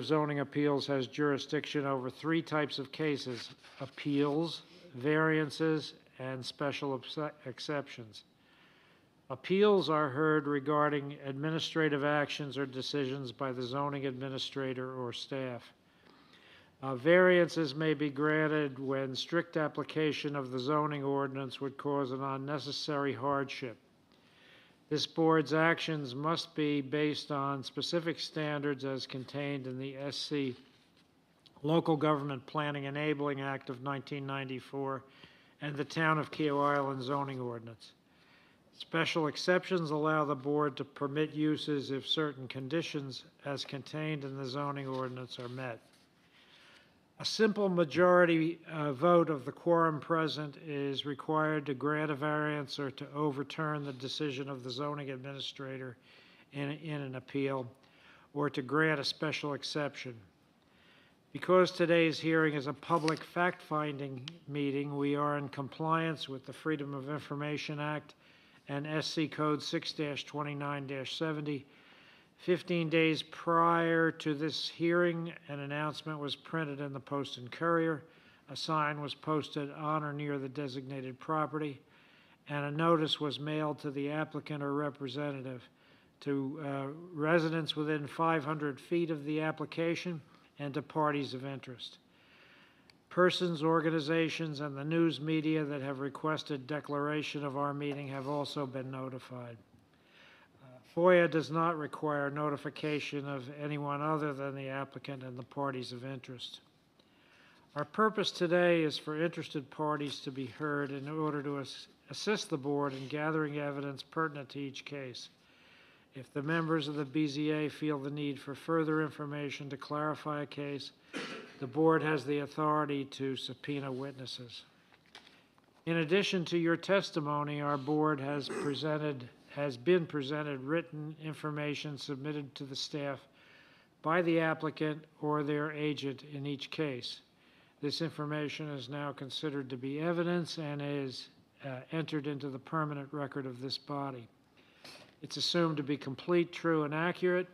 Zoning Appeals has jurisdiction over three types of cases: appeals, variances, and special exceptions. Appeals are heard regarding administrative actions or decisions by the zoning administrator or staff. Variances may be granted when strict application of the zoning ordinance would cause an unnecessary hardship. This board's actions must be based on specific standards as contained in the SC Local Government Planning Enabling Act of 1994 and the Town of Keo Island zoning ordinance. Special exceptions allow the board to permit uses if certain conditions as contained in the zoning ordinance are met. A simple majority vote of the quorum present is required to grant a variance or to overturn the decision of the zoning administrator in an appeal, or to grant a special exception. Because today's hearing is a public fact-finding meeting, we are in compliance with the Freedom of Information Act and SC Code 6-29-70. 15 days prior to this hearing, an announcement was printed in the Post and Courier, a sign was posted on or near the designated property, and a notice was mailed to the applicant or representative, to residents within 500 feet of the application, and to parties of interest. Persons, organizations, and the news media that have requested declaration of our meeting have also been notified. FOIA does not require notification of anyone other than the applicant and the parties of interest. Our purpose today is for interested parties to be heard in order to assist the board in gathering evidence pertinent to each case. If the members of the BZA feel the need for further information to clarify a case, the board has the authority to subpoena witnesses. In addition to your testimony, our board has been presented written information submitted to the staff by the applicant or their agent in each case. This information is now considered to be evidence and is entered into the permanent record of this body. It's assumed to be complete, true, and accurate.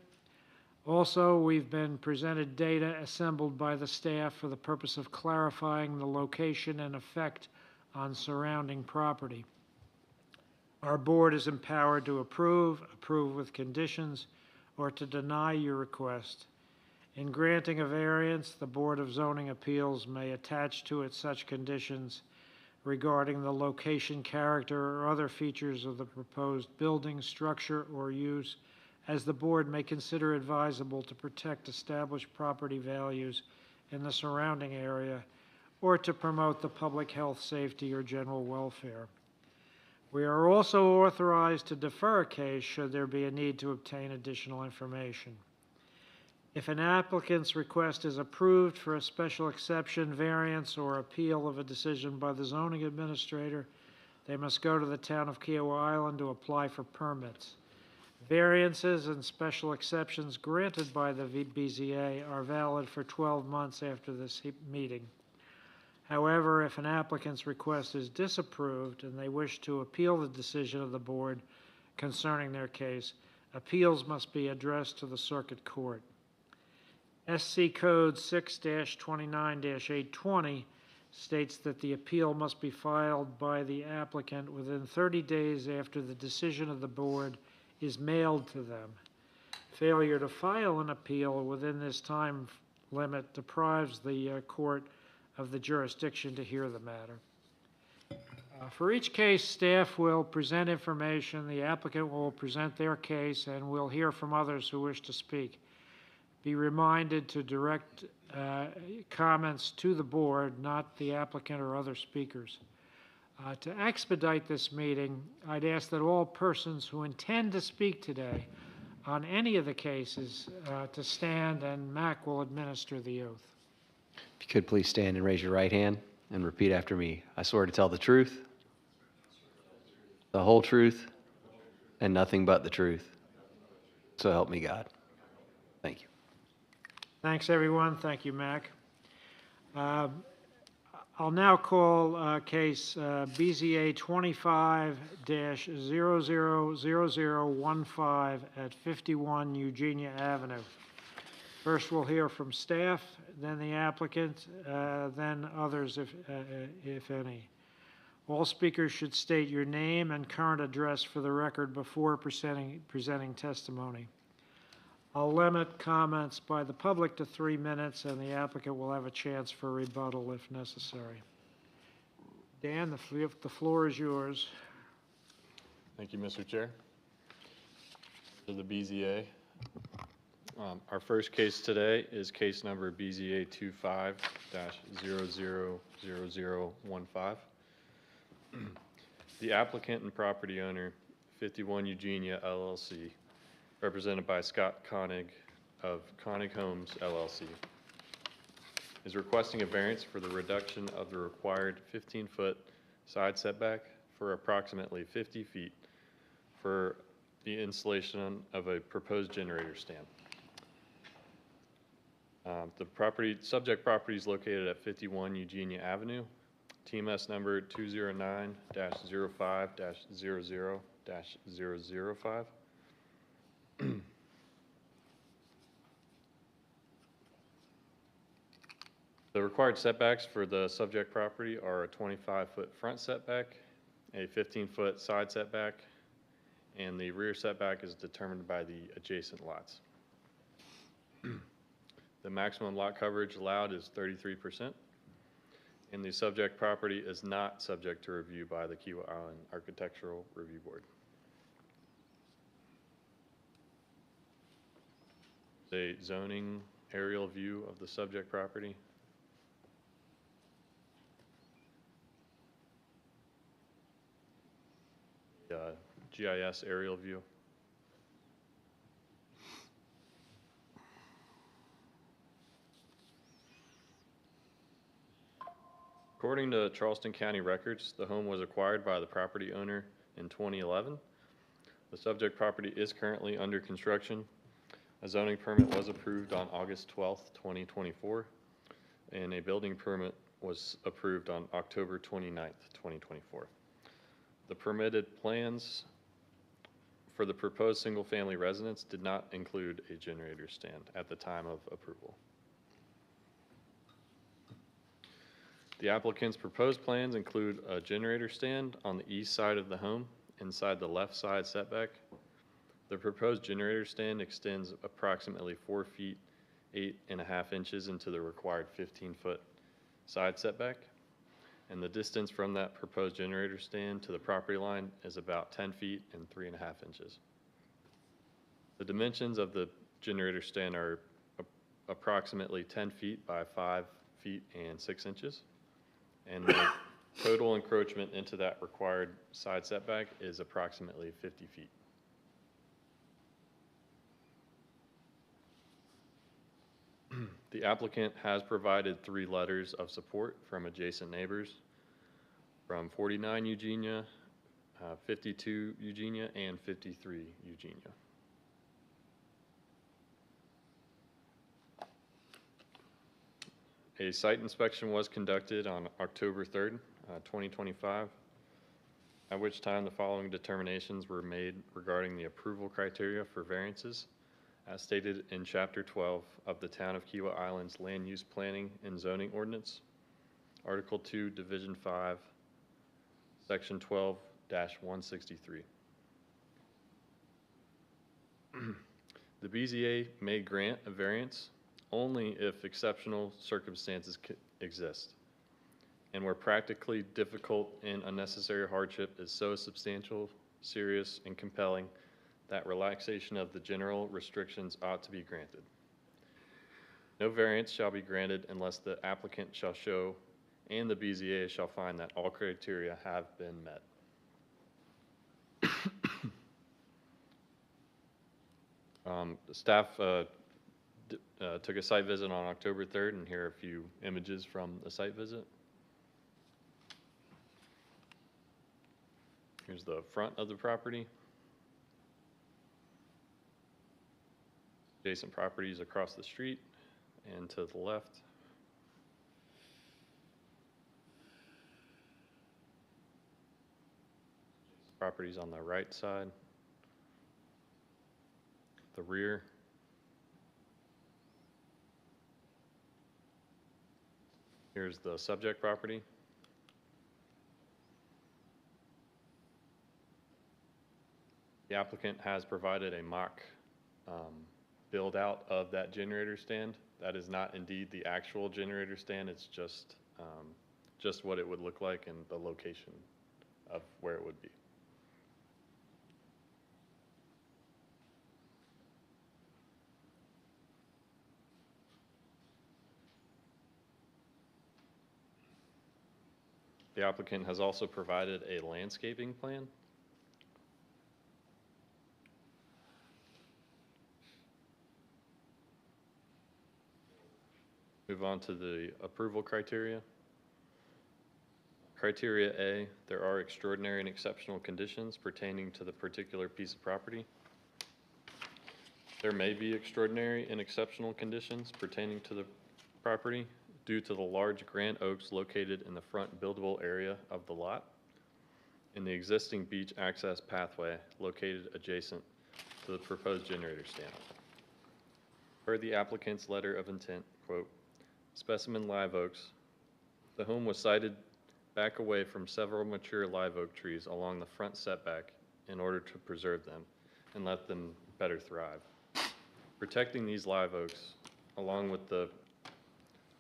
Also, we've been presented data assembled by the staff for the purpose of clarifying the location and effect on surrounding property. Our board is empowered to approve with conditions, or to deny your request. In granting a variance, the Board of Zoning Appeals may attach to it such conditions regarding the location, character, or other features of the proposed building, structure, or use as the board may consider advisable to protect established property values in the surrounding area or to promote the public health, safety, or general welfare. We are also authorized to defer a case should there be a need to obtain additional information. If an applicant's request is approved for a special exception, variance, or appeal of a decision by the zoning administrator, they must go to the Town of Keo Island to apply for permits. Variances and special exceptions granted by the BZA are valid for 12 months after this meeting. However, if an applicant's request is disapproved and they wish to appeal the decision of the board concerning their case, appeals must be addressed to the circuit court. SC Code 6-29-820 states that the appeal must be filed by the applicant within 30 days after the decision of the board is mailed to them. Failure to file an appeal within this time limit deprives the court of the jurisdiction to hear the matter. For each case, staff will present information, the applicant will present their case, and we'll hear from others who wish to speak. Be reminded to direct comments to the board, not the applicant or other speakers. To expedite this meeting, I'd ask that all persons who intend to speak today on any of the cases to stand, and Mac will administer the oath. If you could please stand and raise your right hand and repeat after me. I swear to tell the truth, the whole truth, and nothing but the truth. So help me God. Thank you. Thanks, everyone. Thank you, Mac. I'll now call case BZA 25-000015 at 51 Eugenia Avenue. First, we'll hear from staff, then the applicant, then others if any. All speakers should state your name and current address for the record before presenting testimony. I'll limit comments by the public to 3 minutes, and the applicant will have a chance for rebuttal if necessary. Dan, the floor is yours. Thank you, Mr. Chair. To the BZA. Our first case today is case number BZA 25-000015. The applicant and property owner, 51 Eugenia LLC, represented by Scott Koenig of Koenig Homes LLC, is requesting a variance for the reduction of the required 15-foot side setback for approximately 50 feet for the installation of a proposed generator stand. The subject property is located at 51 Eugenia Avenue, TMS number 209-05-00-005. The required setbacks for the subject property are a 25-foot front setback, a 15-foot side setback, and the rear setback is determined by the adjacent lots. The maximum lot coverage allowed is 33%, and the subject property is not subject to review by the Kiawah Island Architectural Review Board. A zoning aerial view of the subject property. GIS aerial view. According to Charleston County records, the home was acquired by the property owner in 2011. The subject property is currently under construction. A zoning permit was approved on August 12th, 2024, and a building permit was approved on October 29th, 2024. The permitted plans for the proposed single-family residence did not include a generator stand at the time of approval. The applicant's proposed plans include a generator stand on the east side of the home inside the left side setback. The proposed generator stand extends approximately 4 feet 8.5 inches into the required 15-foot side setback, and the distance from that proposed generator stand to the property line is about 10 feet and 3.5 inches. The dimensions of the generator stand are approximately 10 feet by 5 feet and 6 inches, and the total encroachment into that required side setback is approximately 50 feet. The applicant has provided 3 letters of support from adjacent neighbors from 49 Eugenia, 52 Eugenia, and 53 Eugenia. A site inspection was conducted on October 3rd, 2025, at which time the following determinations were made regarding the approval criteria for variances, as stated in Chapter 12 of the Town of Kiawah Island's Land Use Planning and Zoning Ordinance, Article 2, Division 5, Section 12-163. The BZA may grant a variance only if exceptional circumstances exist, and where practically difficult and unnecessary hardship is so substantial, serious, and compelling that relaxation of the general restrictions ought to be granted. No variance shall be granted unless the applicant shall show and the BZA shall find that all criteria have been met. The staff took a site visit on October 3rd, and here are a few images from the site visit. Here's the front of the property. Adjacent properties across the street and to the left. Properties on the right side. The rear. Here's the subject property. The applicant has provided a mock build out of that generator stand. That is not indeed the actual generator stand. It's just what it would look like and the location of where it would be. The applicant has also provided a landscaping plan. Move on to the approval criteria. Criteria A, there are extraordinary and exceptional conditions pertaining to the particular piece of property. There may be extraordinary and exceptional conditions pertaining to the property due to the large grand oaks located in the front buildable area of the lot and the existing beach access pathway located adjacent to the proposed generator stand. Per the applicant's letter of intent, quote, specimen live oaks, the home was sited back away from several mature live oak trees along the front setback in order to preserve them and let them better thrive. Protecting these live oaks, along with the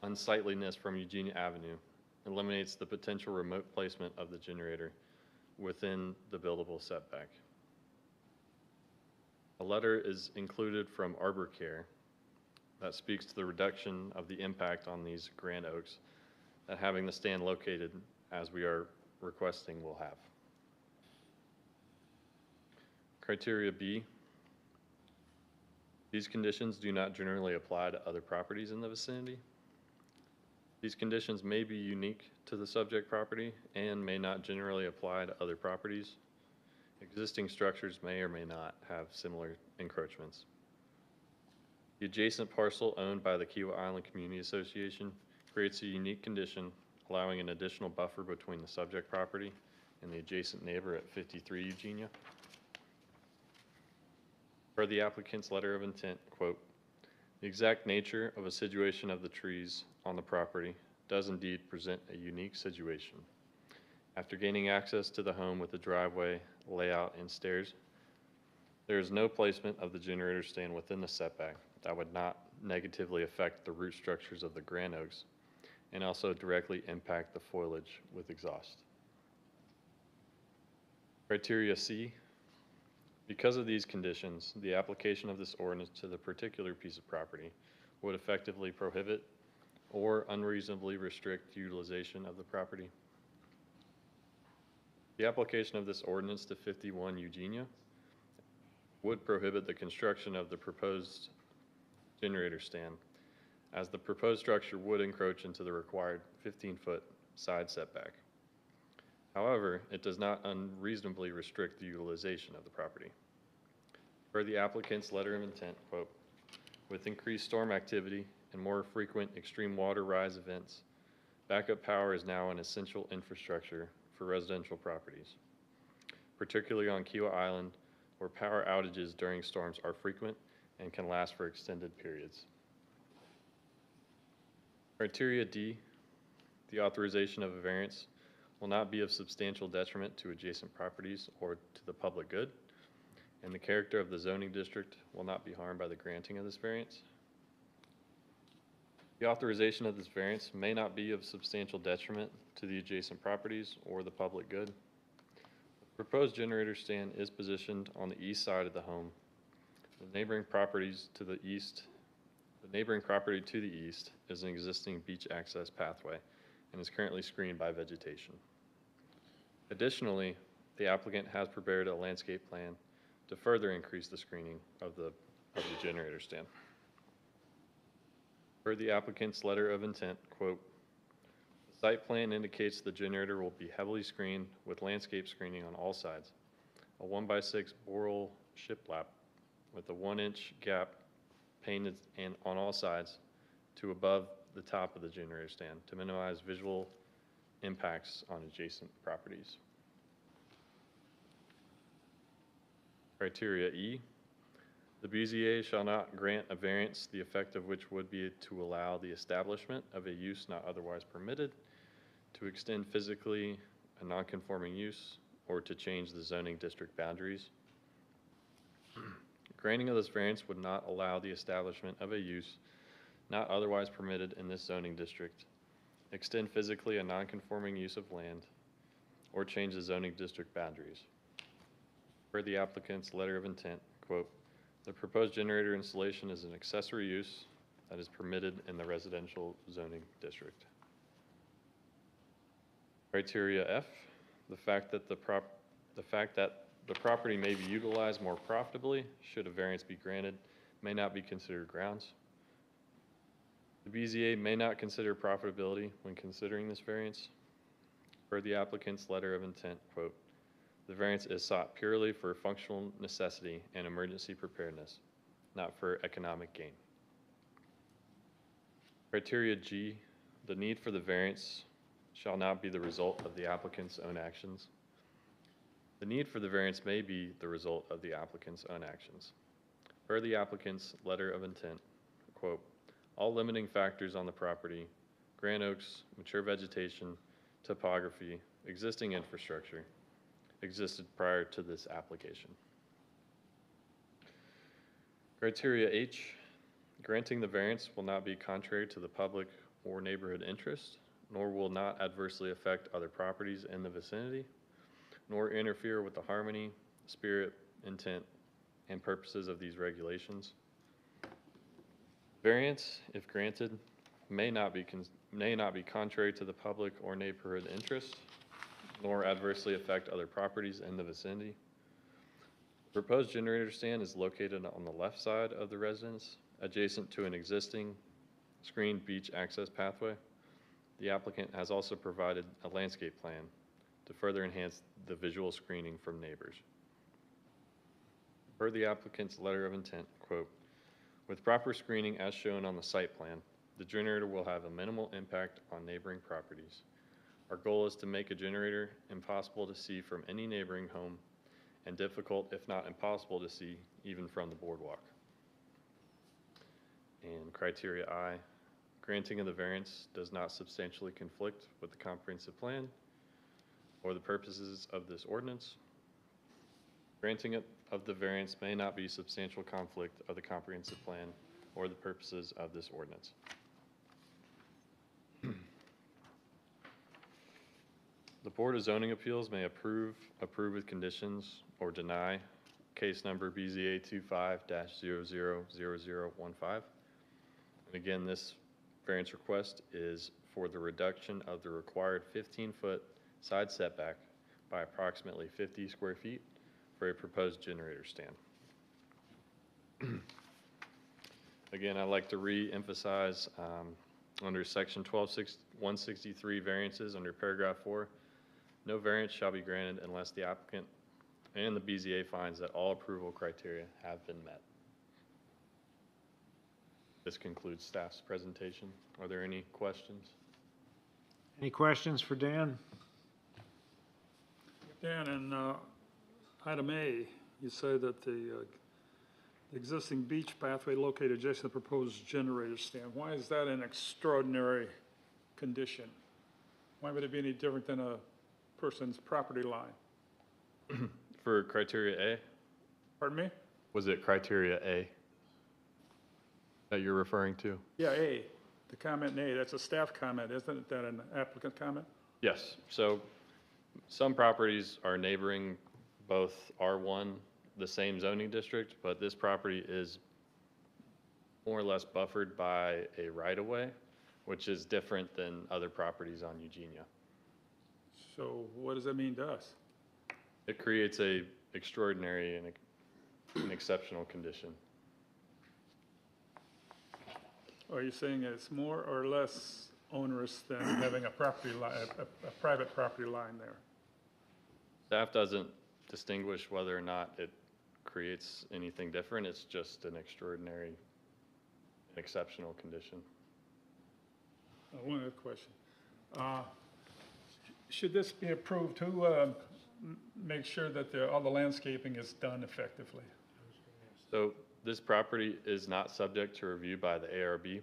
unsightliness from Eugenia Avenue, eliminates the potential remote placement of the generator within the buildable setback. A letter is included from Arbor Care that speaks to the reduction of the impact on these grand oaks that having the stand located as we are requesting will have. Criteria B, these conditions do not generally apply to other properties in the vicinity. These conditions may be unique to the subject property and may not generally apply to other properties. Existing structures may or may not have similar encroachments. The adjacent parcel owned by the Kiawah Island Community Association creates a unique condition allowing an additional buffer between the subject property and the adjacent neighbor at 53 Eugenia. Per the applicant's letter of intent, quote, the exact nature of a situation of the trees on the property does indeed present a unique situation. After gaining access to the home with the driveway, layout, and stairs, there is no placement of the generator stand within the setback that would not negatively affect the root structures of the grand oaks and also directly impact the foliage with exhaust. Criteria C, because of these conditions, the application of this ordinance to the particular piece of property would effectively prohibit or unreasonably restrict utilization of the property. The application of this ordinance to 51 Eugenia would prohibit the construction of the proposed generator stand, as the proposed structure would encroach into the required 15-foot side setback. However, it does not unreasonably restrict the utilization of the property. Per the applicant's letter of intent, quote, with increased storm activity and more frequent extreme water rise events, backup power is now an essential infrastructure for residential properties, particularly on Kiawah Island, where power outages during storms are frequent and can last for extended periods. Criteria D, the authorization of a variance will not be of substantial detriment to adjacent properties or to the public good, and the character of the zoning district will not be harmed by the granting of this variance. The authorization of this variance may not be of substantial detriment to the adjacent properties or the public good. The proposed generator stand is positioned on the east side of the home. The neighboring properties to the east, the neighboring property to the east is an existing beach access pathway and is currently screened by vegetation. Additionally, the applicant has prepared a landscape plan to further increase the screening of the generator stand. Per the applicant's letter of intent, quote, the site plan indicates the generator will be heavily screened with landscape screening on all sides, a 1x6 boral shiplap with a 1-inch gap painted on all sides to above the top of the generator stand to minimize visual impacts on adjacent properties. Criteria E, The BZA shall not grant a variance, the effect of which would be to allow the establishment of a use not otherwise permitted, to extend physically a nonconforming use, or to change the zoning district boundaries. Granting of this variance would not allow the establishment of a use not otherwise permitted in this zoning district, extend physically a nonconforming use of land, or change the zoning district boundaries. Per the applicant's letter of intent, quote, "The proposed generator installation is an accessory use that is permitted in the residential zoning district." Criteria F, the fact that the property may be utilized more profitably should a variance be granted may not be considered grounds. The BZA may not consider profitability when considering this variance. Per the applicant's letter of intent, quote, "The variance is sought purely for functional necessity and emergency preparedness, not for economic gain." Criteria G, the need for the variance shall not be the result of the applicant's own actions. The need for the variance may be the result of the applicant's own actions. Per the applicant's letter of intent, quote, "All limiting factors on the property, grand oaks, mature vegetation, topography, existing infrastructure, existed prior to this application." Criteria H, granting the variance will not be contrary to the public or neighborhood interest, nor will not adversely affect other properties in the vicinity, nor interfere with the harmony, spirit, intent, and purposes of these regulations. Variance, if granted, may not be contrary to the public or neighborhood interest, nor adversely affect other properties in the vicinity. The proposed generator stand is located on the left side of the residence, adjacent to an existing screened beach access pathway. The applicant has also provided a landscape plan to further enhance the visual screening from neighbors. Per the applicant's letter of intent, quote, "With proper screening as shown on the site plan, the generator will have a minimal impact on neighboring properties. Our goal is to make a generator impossible to see from any neighboring home and difficult, if not impossible, to see even from the boardwalk." And criteria I, granting of the variance does not substantially conflict with the comprehensive plan or the purposes of this ordinance. Granting of the variance may not be substantial conflict of the comprehensive plan or the purposes of this ordinance. The Board of Zoning Appeals may approve with conditions, or deny case number BZA 25-000015. And again, this variance request is for the reduction of the required 15-foot side setback by approximately 50 square feet for a proposed generator stand. Again, I'd like to re-emphasize under section 163 variances under paragraph 4, no variance shall be granted unless the applicant and the BZA finds that all approval criteria have been met. This concludes staff's presentation. Are there any questions? Any questions for Dan? Dan, in item A, you say that the existing beach pathway located adjacent to the proposed generator stand. Why is that an extraordinary condition? Why would it be any different than a person's property line? For criteria A? Pardon me? Was it criteria A that you're referring to? Yeah, A, the comment in A, that's a staff comment, isn't that an applicant comment? Yes. So some properties are neighboring both R1, the same zoning district, but this property is more or less buffered by a right-of-way, which is different than other properties on Eugenia. So what does that mean to us? It creates a extraordinary and an exceptional condition. Are you saying it's more or less onerous than having a property line, a private property line there? Staff doesn't distinguish whether or not it creates anything different. It's just an extraordinary and exceptional condition. One other question. Should this be approved, who makes sure that all the landscaping is done effectively? So this property is not subject to review by the ARB.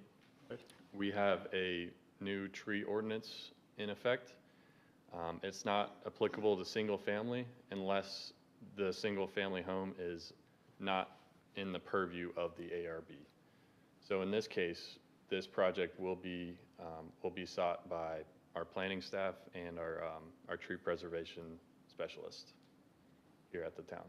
We have a new tree ordinance in effect. It's not applicable to single family unless the single family home is not in the purview of the ARB. So in this case, this project will be sought by our planning staff and our tree preservation specialist here at the town.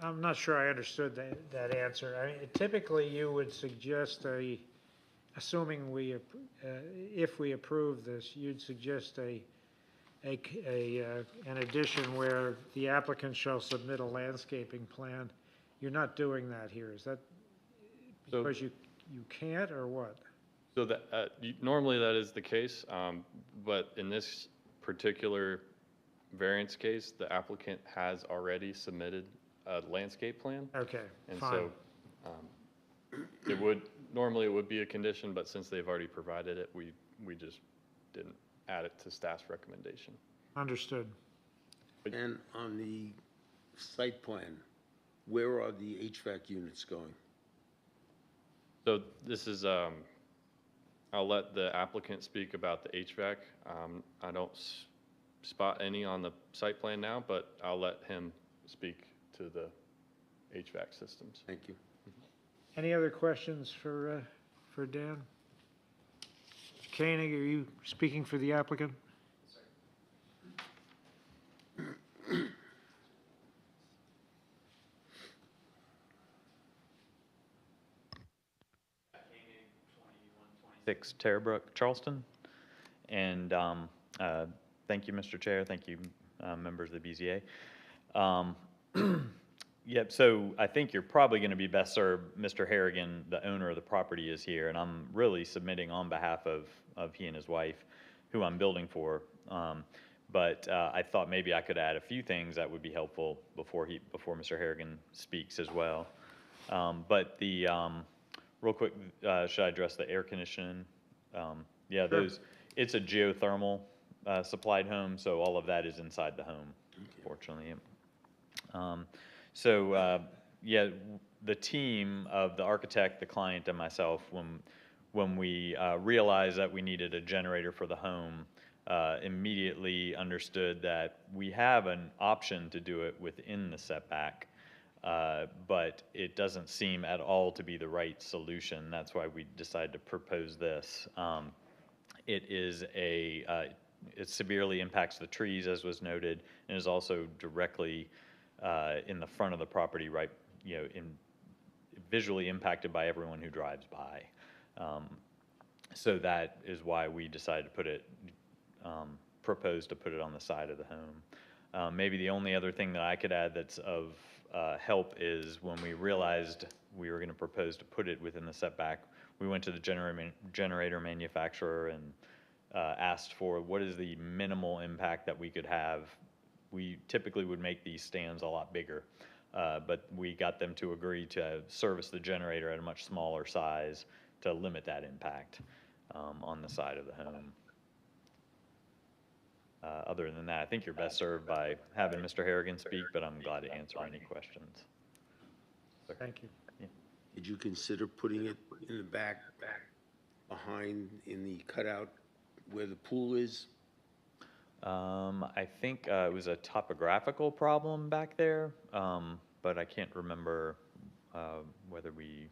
I'm not sure I understood that answer. I mean, typically, you would suggest assuming if we approve this, you'd suggest an addition where the applicant shall submit a landscaping plan. You're not doing that here. Is that So- because you can't, or what? So that, normally that is the case, but in this particular variance case, the applicant has already submitted a landscape plan. Okay, And fine. so, normally it would be a condition, but since they've already provided it, we just didn't add it to staff's recommendation. Understood. And on the site plan, where are the HVAC units going? So this is, I'll let the applicant speak about the HVAC. I don't spot any on the site plan now, but I'll let him speak to the HVAC systems. Thank you. Any other questions for Dan? Mr. Koenig, are you speaking for the applicant? Six Terrebrook, Charleston. And thank you, Mr. Chair. Thank you, members of the BZA. Yep, so I think you're probably going to be best served, Mr. Harrigan, the owner of the property, is here, and I'm really submitting on behalf of he and his wife, who I'm building for. But I thought maybe I could add a few things that would be helpful before Mr. Harrigan speaks as well. But the real quick, should I address the air conditioning? Yeah, Sure. it's a geothermal supplied home, so all of that is inside the home, fortunately. Yeah, the team of the architect, the client, and myself, when we realized that we needed a generator for the home, immediately understood that we have an option to do it within the setback. But it doesn't seem at all to be the right solution. That's why we decided to propose this. It severely impacts the trees, as was noted, and is also directly in the front of the property, right? Visually impacted by everyone who drives by. So that is why we decided to propose to put it on the side of the home. Maybe the only other thing that I could add that's of help is when we realized we were going to propose to put it within the setback, we went to the generator manufacturer and asked for what is the minimal impact that we could have. We typically would make these stands a lot bigger, but we got them to agree to service the generator at a much smaller size to limit that impact on the side of the home. Other than that, I think you're best served by having Mr. Harrigan speak, but I'm glad to answer any questions. Thank you. Did you consider putting it in the back, behind, in the cutout where the pool is? I think it was a topographical problem back there, but I can't remember whether we.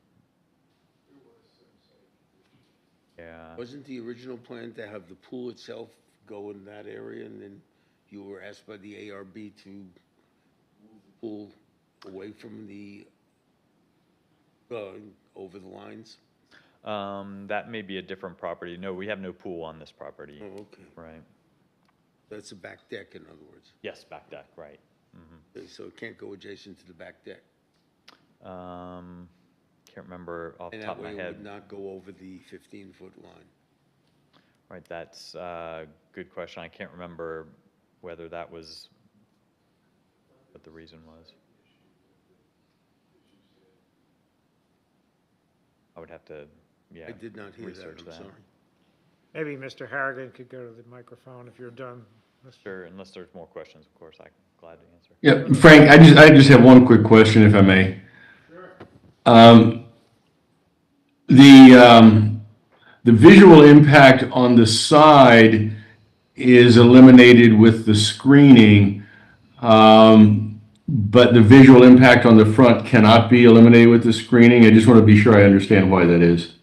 Yeah. Wasn't the original plan to have the pool itself go in that area, and then you were asked by the ARB to move the pool away from the, over the lines? That may be a different property. No, we have no pool on this property. Oh, okay. Right. That's a back deck, in other words. Yes, back deck, right. Okay, so it can't go adjacent to the back deck. Can't remember off the And top that of my way it head. would not go over the 15-foot line. Right, that's a good question. I can't remember whether that was what the reason was. I would have to, yeah, I did not hear that, research I'm sorry. Maybe Mr. Harrigan could go to the microphone if you're done. Sure, unless there's more questions, of course, I glad to answer. Yeah, Frank, I just have one quick question, if I may. The visual impact on the side is eliminated with the screening, but the visual impact on the front cannot be eliminated with the screening. I just want to be sure I understand why that is.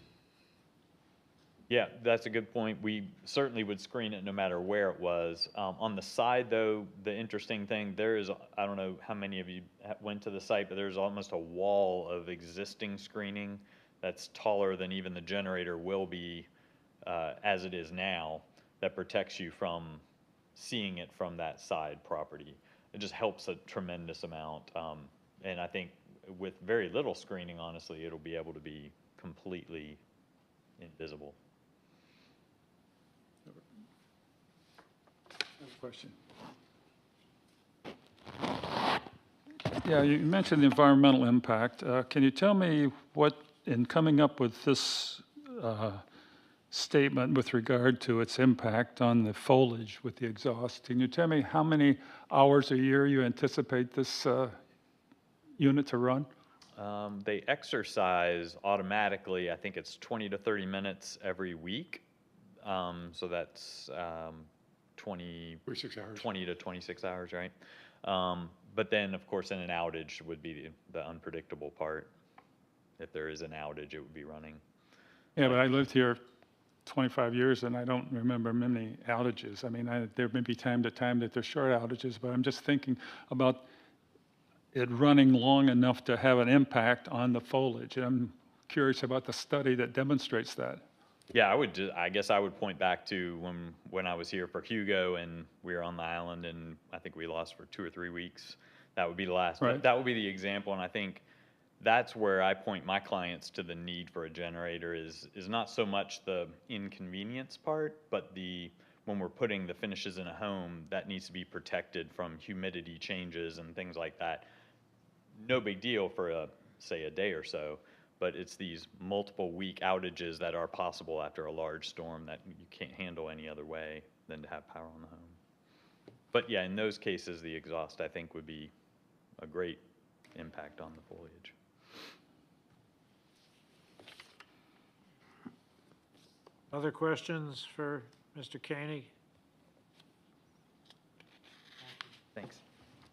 Yeah, that's a good point. We certainly would screen it no matter where it was. On the side, though, the interesting thing, there is, I don't know how many of you went to the site, but there's almost a wall of existing screening that's taller than even the generator will be as it is now, that protects you from seeing it from that side property. It just helps a tremendous amount. And I think with very little screening, honestly, it'll be able to be completely invisible. Question. Yeah, you mentioned the environmental impact. Can you tell me what, in coming up with this statement with regard to its impact on the foliage with the exhaust, can you tell me how many hours a year you anticipate this unit to run? They exercise automatically. I think it's 20 to 30 minutes every week. So that's 20 to 26 hours, right? But then, of course, in an outage would be the unpredictable part. If there is an outage, it would be running. Yeah, but I lived here 25 years and I don't remember many outages. I mean, there may be time to time that there's short outages, but I'm just thinking about it running long enough to have an impact on the foliage. And I'm curious about the study that demonstrates that. Yeah, I guess I would point back to when I was here for Hugo and we were on the island and I think we lost for 2 or 3 weeks. That would be the last. Right. That would be the example, and I think that's where I point my clients to the need for a generator is not so much the inconvenience part, but when we're putting the finishes in a home, that needs to be protected from humidity changes and things like that. No big deal for say a day or so, but it's these multiple week outages that are possible after a large storm that you can't handle any other way than to have power on the home. But yeah, in those cases, the exhaust, I think, would be a great impact on the foliage. Other questions for Mr. Koenig? Thanks.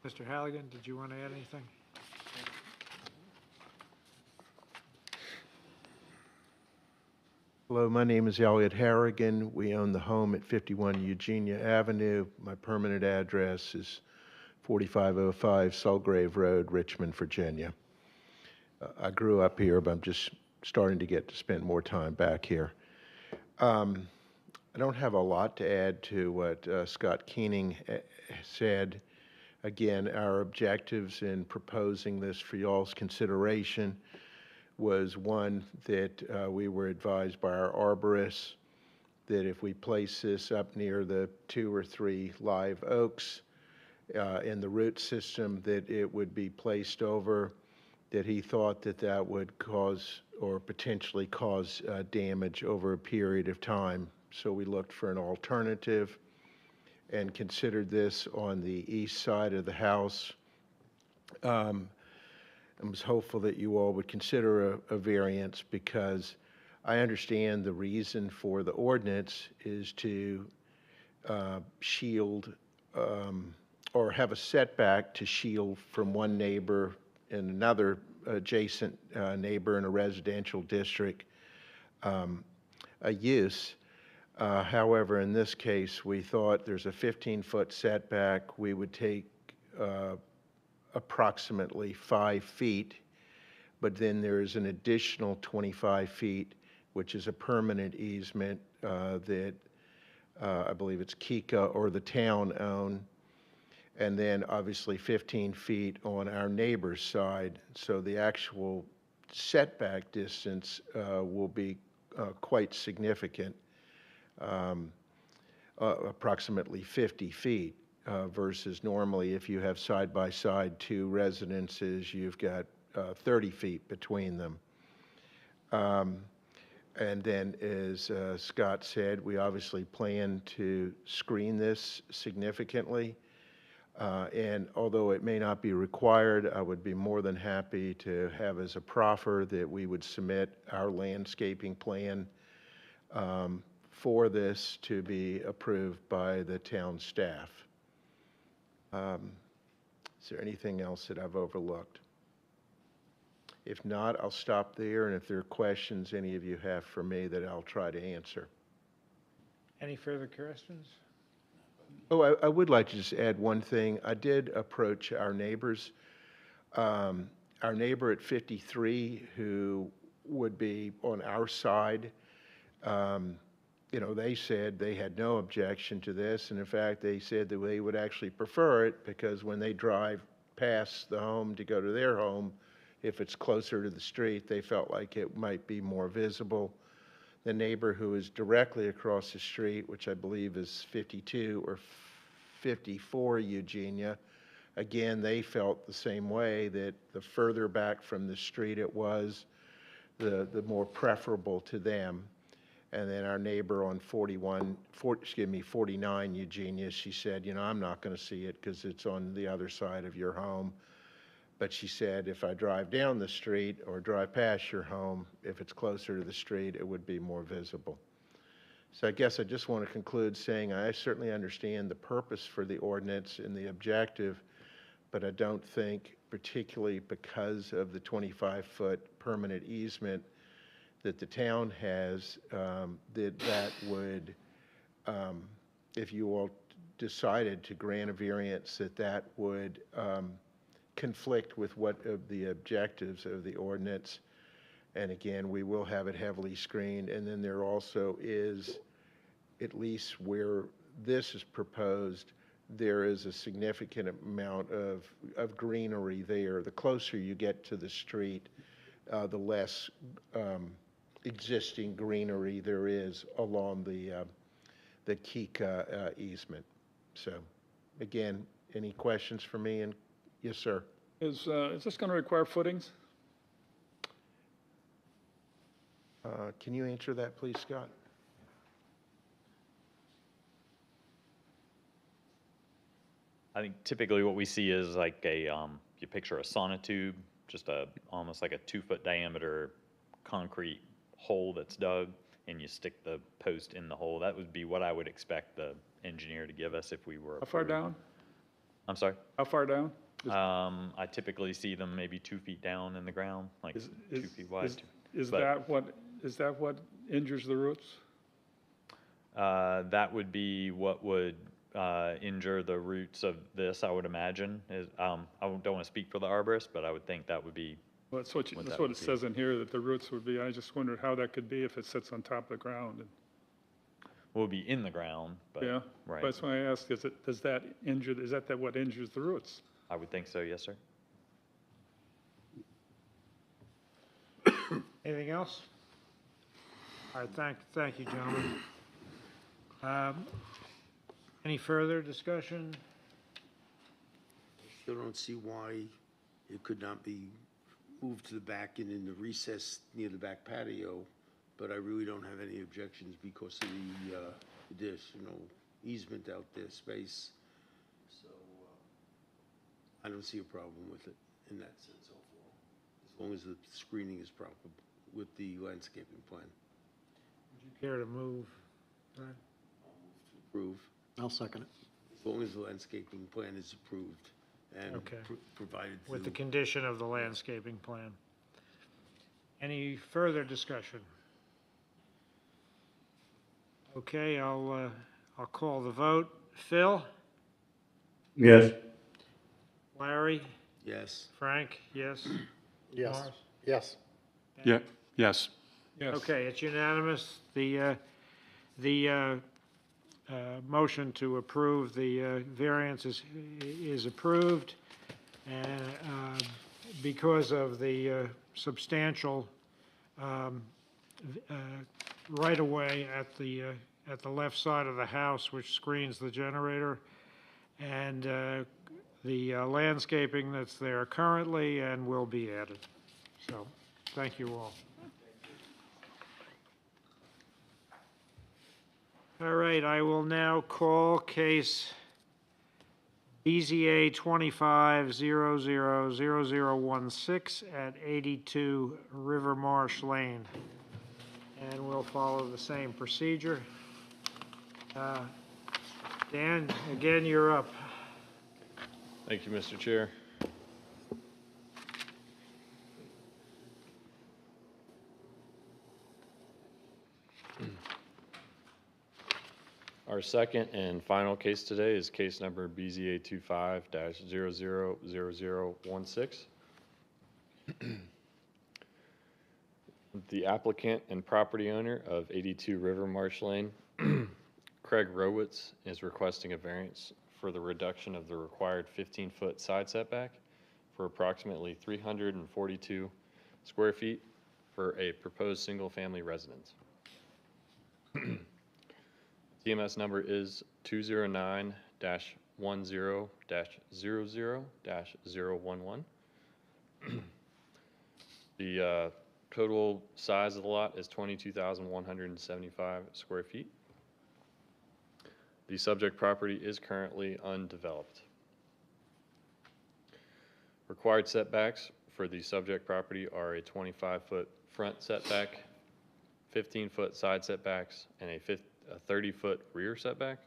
Mr. Halligan, did you want to add anything? Hello, my name is Elliot Harrigan. We own the home at 51 Eugenia Avenue. My permanent address is 4505 Sulgrave Road, Richmond, Virginia. I grew up here, but I'm just starting to get to spend more time back here. I don't have a lot to add to what Scott Keening said. Again, our objectives in proposing this for y'all's consideration was one, that we were advised by our arborists that if we place this up near the 2 or 3 live oaks in the root system, that it would be placed over, that he thought that that would cause or potentially cause damage over a period of time. So we looked for an alternative and considered this on the east side of the house. I was hopeful that you all would consider a variance, because I understand the reason for the ordinance is to shield or have a setback to shield from one neighbor and another adjacent neighbor in a residential district a use. However, in this case, we thought there's a 15-foot setback. We would take approximately 5 feet, but then there is an additional 25 feet, which is a permanent easement that I believe it's Kika or the town own, and then obviously 15 feet on our neighbor's side. So the actual setback distance will be quite significant, approximately 50 feet. Versus normally, if you have side-by-side 2 residences, you've got 30 feet between them. And then, as Scott said, we obviously plan to screen this significantly. And although it may not be required, I would be more than happy to have as a proffer that we would submit our landscaping plan for this to be approved by the town staff. Is there anything else that I've overlooked? If not, I'll stop there, and if there are questions any of you have for me, that I'll try to answer. Any further questions? Oh, I would like to just add one thing. I did approach our neighbors. Our neighbor at 53, who would be on our side, you know, they said they had no objection to this, and in fact, they said that they would actually prefer it because when they drive past the home to go to their home, if it's closer to the street, they felt like it might be more visible. The neighbor who is directly across the street, which I believe is 52 or 54 Eugenia, again, they felt the same way, that the further back from the street it was, the more preferable to them. And then our neighbor on 49 Eugenia, she said, you know, I'm not going to see it because it's on the other side of your home. But she said, if I drive down the street or drive past your home, if it's closer to the street, it would be more visible. So I guess I just want to conclude saying I certainly understand the purpose for the ordinance and the objective, but I don't think, particularly because of the 25-foot permanent easement that the town has, that would, if you all decided to grant a variance, that would conflict with what of the objectives of the ordinance. And again, we will have it heavily screened. And then there also is, at least where this is proposed, there is a significant amount of greenery there. The closer you get to the street, the less existing greenery there is along the Kika easement. So again, any questions for me? And yes, sir. Is this going to require footings? Can you answer that, please, Scott? I think typically what we see is like a, you picture a sonotube, just almost like a 2-foot diameter concrete hole that's dug, and you stick the post in the hole. That would be what I would expect the engineer to give us if we were How far approved. down? I'm sorry? How far down? I typically see them maybe 2 feet down in the ground, like 2 feet wide. Is But- that what injures the roots? That would be what would injure the roots of this, I would imagine. I don't want to speak for the arborist, but I would think that would be. Well, that's what that it would be. says in here, that the roots would be. I just wondered how that could be if it sits on top of the ground. Will be in the ground, but Yeah, right. that's why I asked, is that what injures the roots? I would think so, yes, sir. Anything else? All right, thank you, gentlemen. Any further discussion? Still don't see why it could not be moved to the back and in the recess near the back patio, but I really don't have any objections because of the additional easement out there, space. So I don't see a problem with it in that sense overall, as long as the screening is proper with the landscaping plan. Would you care to move that? Approve, I'll second it. as long as the landscaping plan is approved and Okay. provided With the to. condition of the landscaping plan. Any further discussion? Okay, I'll call the vote. Phil? Yes. Larry? Yes. Frank? Yes? Yes. Morris? Yes. Yeah, yes. Yes. Okay, it's unanimous. The motion to approve the variance is approved. And because of the substantial right-of-way at the left side of the house, which screens the generator, and the landscaping that's there currently and will be added. So, thank you all. All right, I will now call case BZA 25000016 at 82 River Marsh Lane. And we'll follow the same procedure. Dan, again, you're up. Thank you, Mr. Chair. Our second and final case today is case number BZA 25-000016. The applicant and property owner of 82 River Marsh Lane, Craig Rowitz, is requesting a variance for the reduction of the required 15-foot side setback for approximately 342 square feet for a proposed single-family residence. TMS number is 209-10-00-011. The total size of the lot is 22,175 square feet. The subject property is currently undeveloped. Required setbacks for the subject property are a 25-foot front setback, 15-foot side setbacks, and a 30-foot rear setback.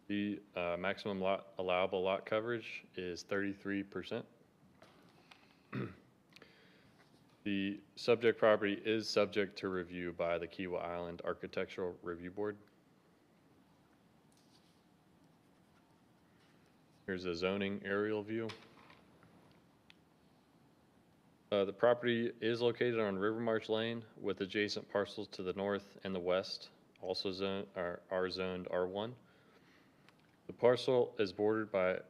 The maximum allowable lot coverage is 33%. The subject property is subject to review by the Kiawah Island Architectural Review Board. Here's a zoning aerial view. The property is located on River Marsh Lane with adjacent parcels to the north and the west, also are zoned R1. The parcel is bordered by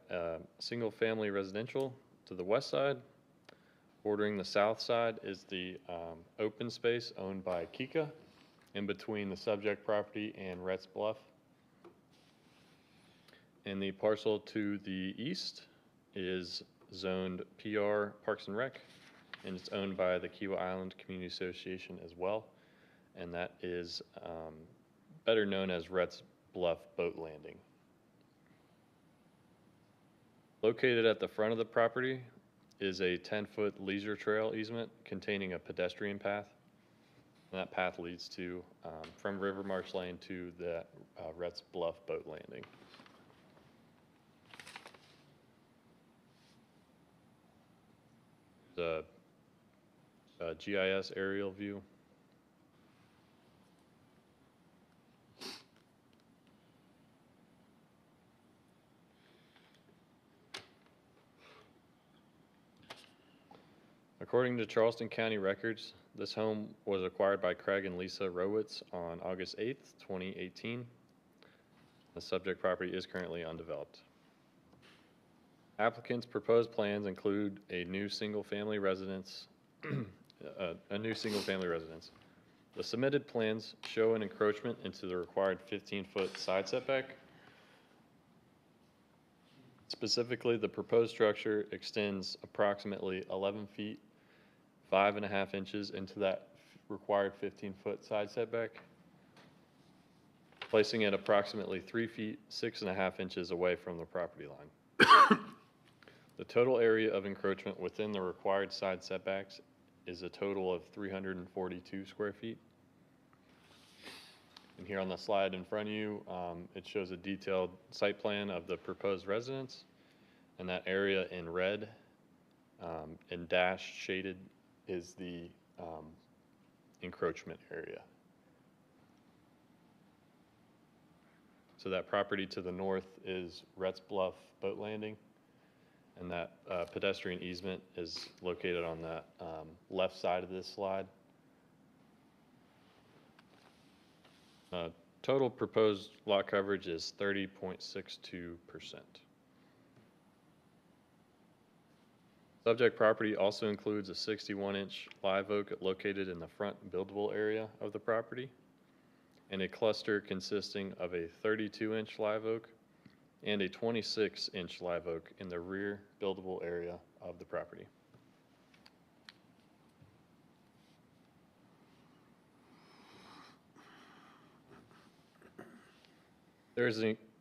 single-family residential to the west side. Bordering the south side is the open space owned by Kika in between the subject property and Rhett's Bluff. And the parcel to the east is zoned PR Parks and Rec, and it's owned by the Kiawah Island Community Association as well, and that is better known as Rhett's Bluff Boat Landing. Located at the front of the property is a 10-foot leisure trail easement containing a pedestrian path. And that path leads to from River Marsh Lane to the Rhett's Bluff Boat Landing. The GIS aerial view. According to Charleston County records, this home was acquired by Craig and Lisa Rowitz on August 8th, 2018. The subject property is currently undeveloped. Applicant's proposed plans include a new single-family residence. The submitted plans show an encroachment into the required 15-foot side setback. Specifically, the proposed structure extends approximately 11 feet, 5.5 inches into that required 15-foot side setback, placing it approximately 3 feet, 6.5 inches away from the property line. The total area of encroachment within the required side setbacks is a total of 342 square feet. And here on the slide in front of you, it shows a detailed site plan of the proposed residence, and that area in red and dashed shaded is the encroachment area. So that property to the north is Rhett's Bluff Boat Landing, and that pedestrian easement is located on the left side of this slide. Total proposed lot coverage is 30.62%. Subject property also includes a 61-inch live oak located in the front buildable area of the property, and a cluster consisting of a 32-inch live oak and a 26-inch live oak in the rear buildable area of the property.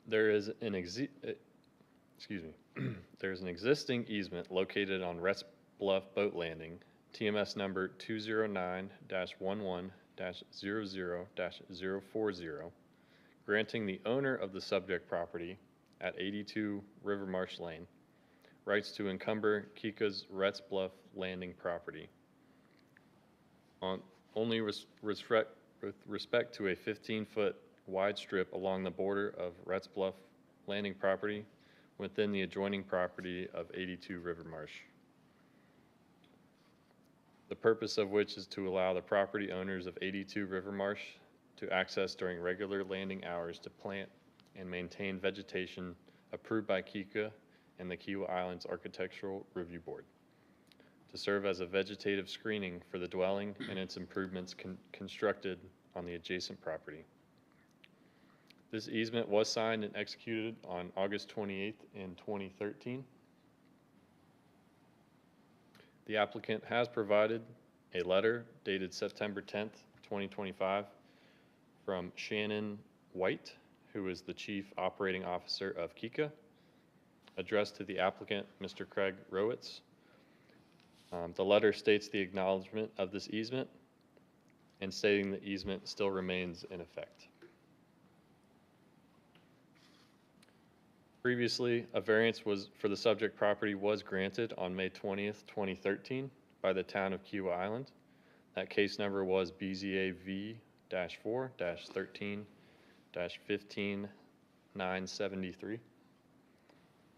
There is an there's an existing easement located on Rest Bluff Boat Landing, TMS number 209-11-00-040, granting the owner of the subject property at 82 River Marsh Lane rights to encumber Kika's Rest Bluff Landing property on only with respect to a 15-foot wide strip along the border of Rest Bluff Landing property within the adjoining property of 82 River Marsh. The purpose of which is to allow the property owners of 82 River Marsh to access during regular landing hours to plant and maintain vegetation approved by Kika and the Kiawah Islands Architectural Review Board, to serve as a vegetative screening for the dwelling and its improvements constructed on the adjacent property. This easement was signed and executed on August 28th in 2013. The applicant has provided a letter dated September 10th, 2025 from Shannon White, who is the Chief Operating Officer of Kika, addressed to the applicant, Mr. Craig Rowitz. The letter states the acknowledgement of this easement and stating the easement still remains in effect. Previously, a variance for the subject property was granted on May 20th, 2013 by the town of Kiawah Island. That case number was BZA V-4-13-15973.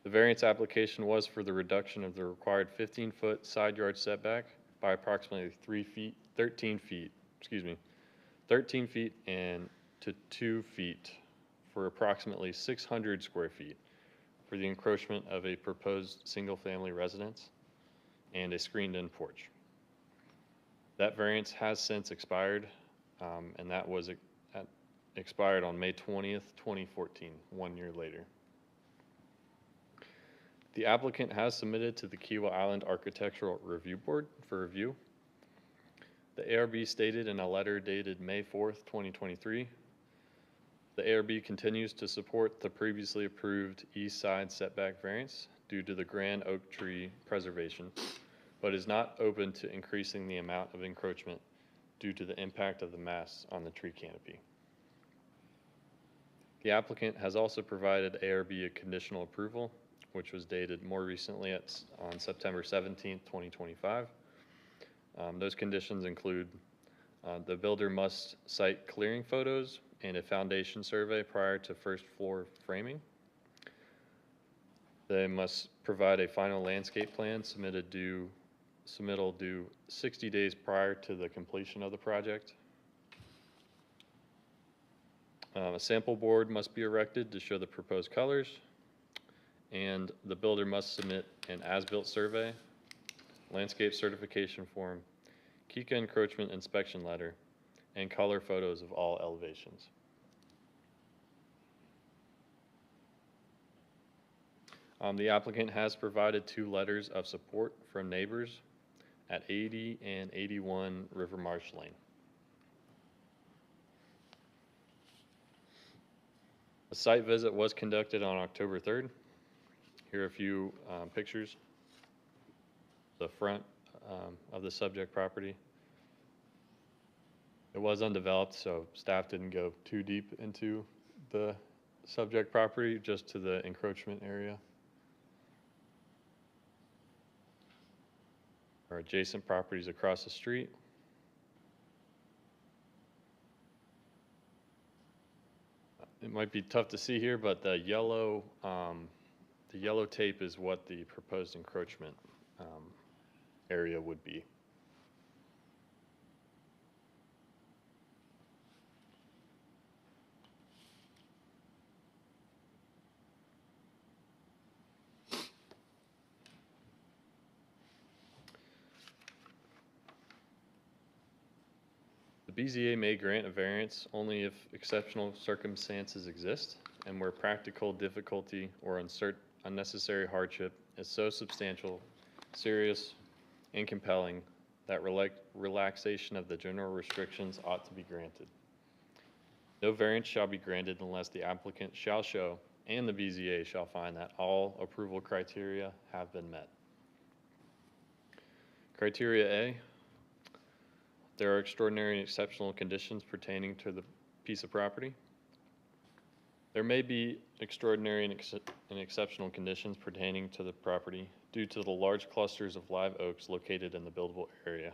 The variance application was for the reduction of the required 15-foot side yard setback by approximately 13 feet and to 2 feet for approximately 600 square feet for the encroachment of a proposed single-family residence and a screened-in porch. That variance has since expired, and that was expired on May 20th, 2014, 1 year later. The applicant has submitted to the Kiawah Island Architectural Review Board for review. The ARB stated in a letter dated May 4th, 2023, the ARB continues to support the previously approved east side setback variance due to the grand oak tree preservation, but is not open to increasing the amount of encroachment due to the impact of the masts on the tree canopy. The applicant has also provided ARB a conditional approval, which was dated more recently on September 17th, 2025. Those conditions include the builder must cite clearing photos and a foundation survey prior to first floor framing. They must provide a final landscape plan submittal due 60 days prior to the completion of the project. A sample board must be erected to show the proposed colors, and the builder must submit an as-built survey, landscape certification form, Kika encroachment inspection letter, and color photos of all elevations. The applicant has provided 2 letters of support from neighbors at 80 and 81 River Marsh Lane. A site visit was conducted on October 3rd. Here are a few pictures. The front of the subject property. It was undeveloped, so staff didn't go too deep into the subject property, just to the encroachment area. Our adjacent properties across the street. It might be tough to see here, but the yellow tape is what the proposed encroachment area would be. The BZA may grant a variance only if exceptional circumstances exist and where practical difficulty or unnecessary hardship is so substantial, serious, and compelling that relaxation of the general restrictions ought to be granted. No variance shall be granted unless the applicant shall show and the BZA shall find that all approval criteria have been met. Criteria A, there are extraordinary and exceptional conditions pertaining to the piece of property. There may be extraordinary and exceptional conditions pertaining to the property due to the large clusters of live oaks located in the buildable area,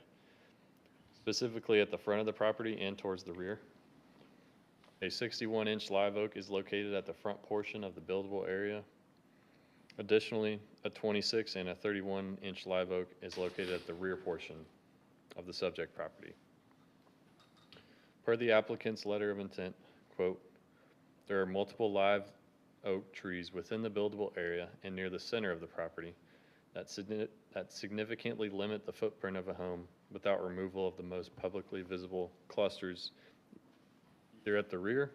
specifically at the front of the property and towards the rear. A 61-inch live oak is located at the front portion of the buildable area. Additionally, a 26 and a 31-inch live oak is located at the rear portion of the subject property. Per the applicant's letter of intent, quote, there are multiple live oak trees within the buildable area and near the center of the property that significantly limit the footprint of a home without removal of the most publicly visible clusters either at the rear,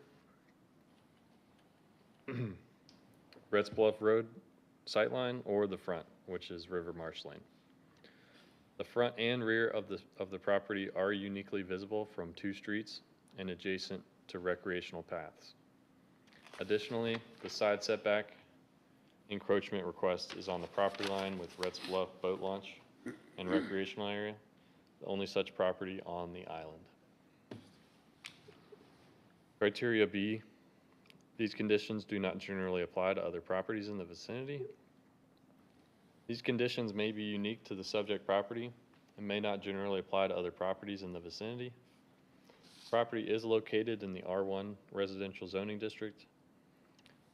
Retz Bluff Road sightline, or the front, which is River Marsh Lane. The front and rear of the property are uniquely visible from two streets and adjacent to recreational paths. Additionally, the side setback encroachment request is on the property line with Retz Bluff Boat Launch and Recreational Area, the only such property on the island. Criteria B, these conditions do not generally apply to other properties in the vicinity. These conditions may be unique to the subject property and may not generally apply to other properties in the vicinity. Property is located in the R1 residential zoning district.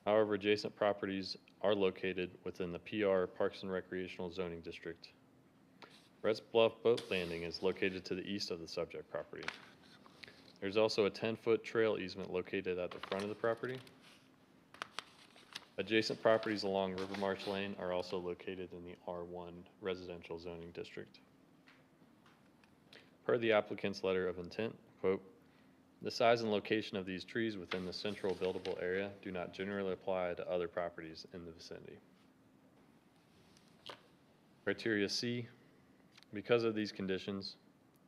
However, adjacent properties are located within the PR Parks and Recreational zoning district. Retz Bluff Boat Landing is located to the east of the subject property. There's also a 10-foot trail easement located at the front of the property. Adjacent properties along River Marsh Lane are also located in the R1 residential zoning district. Per the applicant's letter of intent, quote, the size and location of these trees within the central buildable area do not generally apply to other properties in the vicinity. Criteria C, because of these conditions,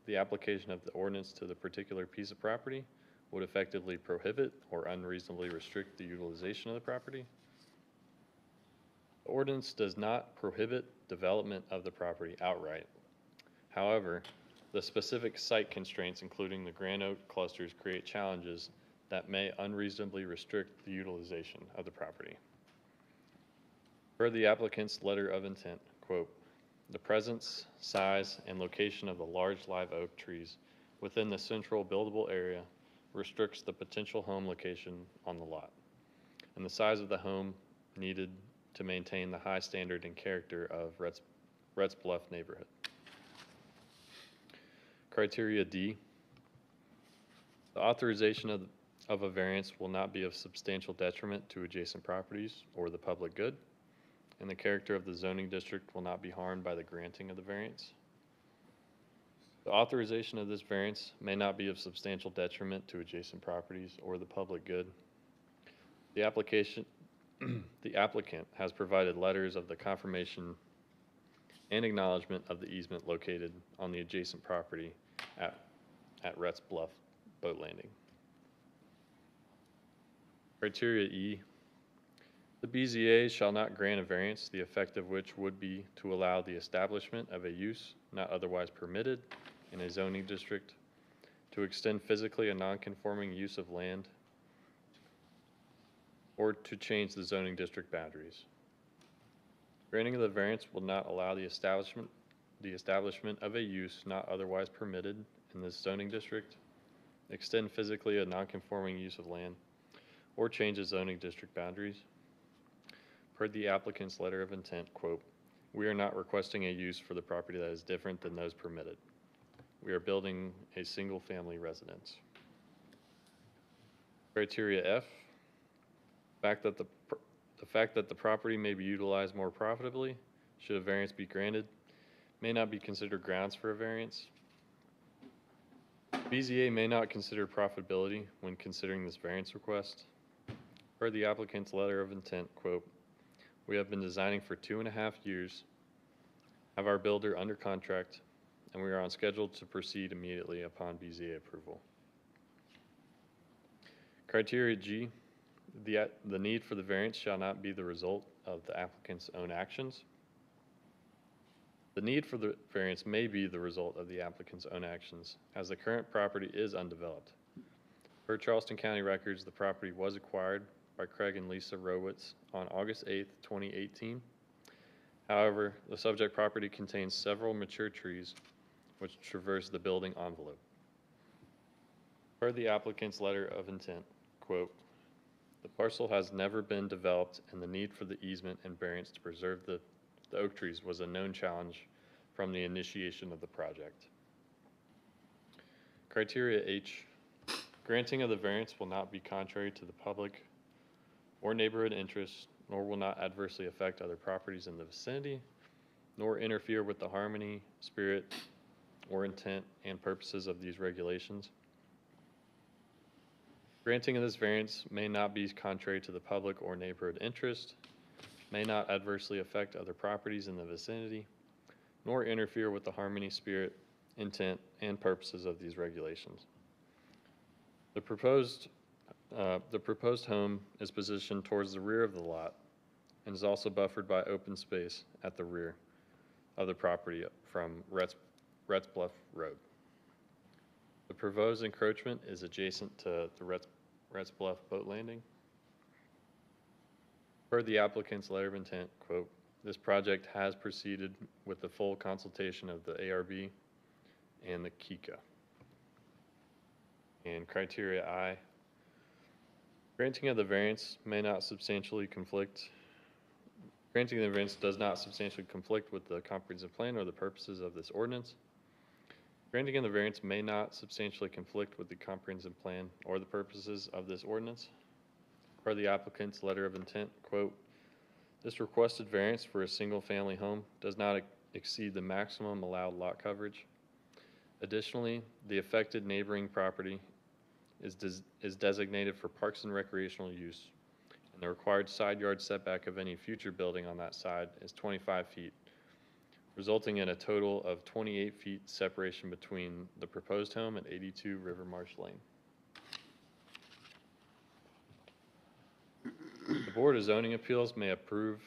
the application of the ordinance to the particular piece of property would effectively prohibit or unreasonably restrict the utilization of the property. The ordinance does not prohibit development of the property outright. However, the specific site constraints, including the grand oak clusters, create challenges that may unreasonably restrict the utilization of the property. Per the applicant's letter of intent, quote, the presence, size, and location of the large live oak trees within the central buildable area restricts the potential home location on the lot, and the size of the home needed to maintain the high standard and character of Retz Bluff neighborhood. Criteria D, the authorization of a variance will not be of substantial detriment to adjacent properties or the public good, and the character of the zoning district will not be harmed by the granting of the variance. The authorization of this variance may not be of substantial detriment to adjacent properties or the public good. The applicant has provided letters of the confirmation and acknowledgement of the easement located on the adjacent property at Retz Bluff Boat Landing. Criteria E, the BZA shall not grant a variance, the effect of which would be to allow the establishment of a use not otherwise permitted in a zoning district, to extend physically a non-conforming use of land, or to change the zoning district boundaries. Granting of the variance will not allow the establishment of a use not otherwise permitted in this zoning district, extend physically a non-conforming use of land, or change the zoning district boundaries. Per the applicant's letter of intent, quote, we are not requesting a use for the property that is different than those permitted. We are building a single-family residence. Criteria F, the fact that the property may be utilized more profitably, should a variance be granted, may not be considered grounds for a variance. BZA may not consider profitability when considering this variance request. Per the applicant's letter of intent, quote, we have been designing for 2.5 years, have our builder under contract, and we are on schedule to proceed immediately upon BZA approval. Criteria G, The need for the variance shall not be the result of the applicant's own actions. The need for the variance may be the result of the applicant's own actions, as the current property is undeveloped. Per Charleston County records, the property was acquired by Craig and Lisa Rowitz on August 8th, 2018. However, the subject property contains several mature trees which traverse the building envelope. Per the applicant's letter of intent, quote, "The parcel has never been developed and the need for the easement and variance to preserve the oak trees was a known challenge from the initiation of the project." Criteria H, granting of the variance will not be contrary to the public or neighborhood interests, nor will not adversely affect other properties in the vicinity, nor interfere with the harmony, spirit, or intent and purposes of these regulations. Granting of this variance may not be contrary to the public or neighborhood interest, may not adversely affect other properties in the vicinity, nor interfere with the harmony, spirit, intent, and purposes of these regulations. The proposed home is positioned towards the rear of the lot and is also buffered by open space at the rear of the property from Rhett's Bluff Road. The proposed encroachment is adjacent to the Rhett's Bluff boat landing. Per the applicant's letter of intent, quote, "This project has proceeded with the full consultation of the ARB and the KICA." And criteria I, granting of the variance may not substantially conflict. Granting the variance does not substantially conflict with the comprehensive plan or the purposes of this ordinance. Granting of the variance may not substantially conflict with the comprehensive plan or the purposes of this ordinance. Per the applicant's letter of intent, quote, "This requested variance for a single-family home does not exceed the maximum allowed lot coverage. Additionally, the affected neighboring property is designated for parks and recreational use, and the required side yard setback of any future building on that side is 25 feet, resulting in a total of 28 feet separation between the proposed home and 82 River Marsh Lane." The Board of Zoning Appeals may approve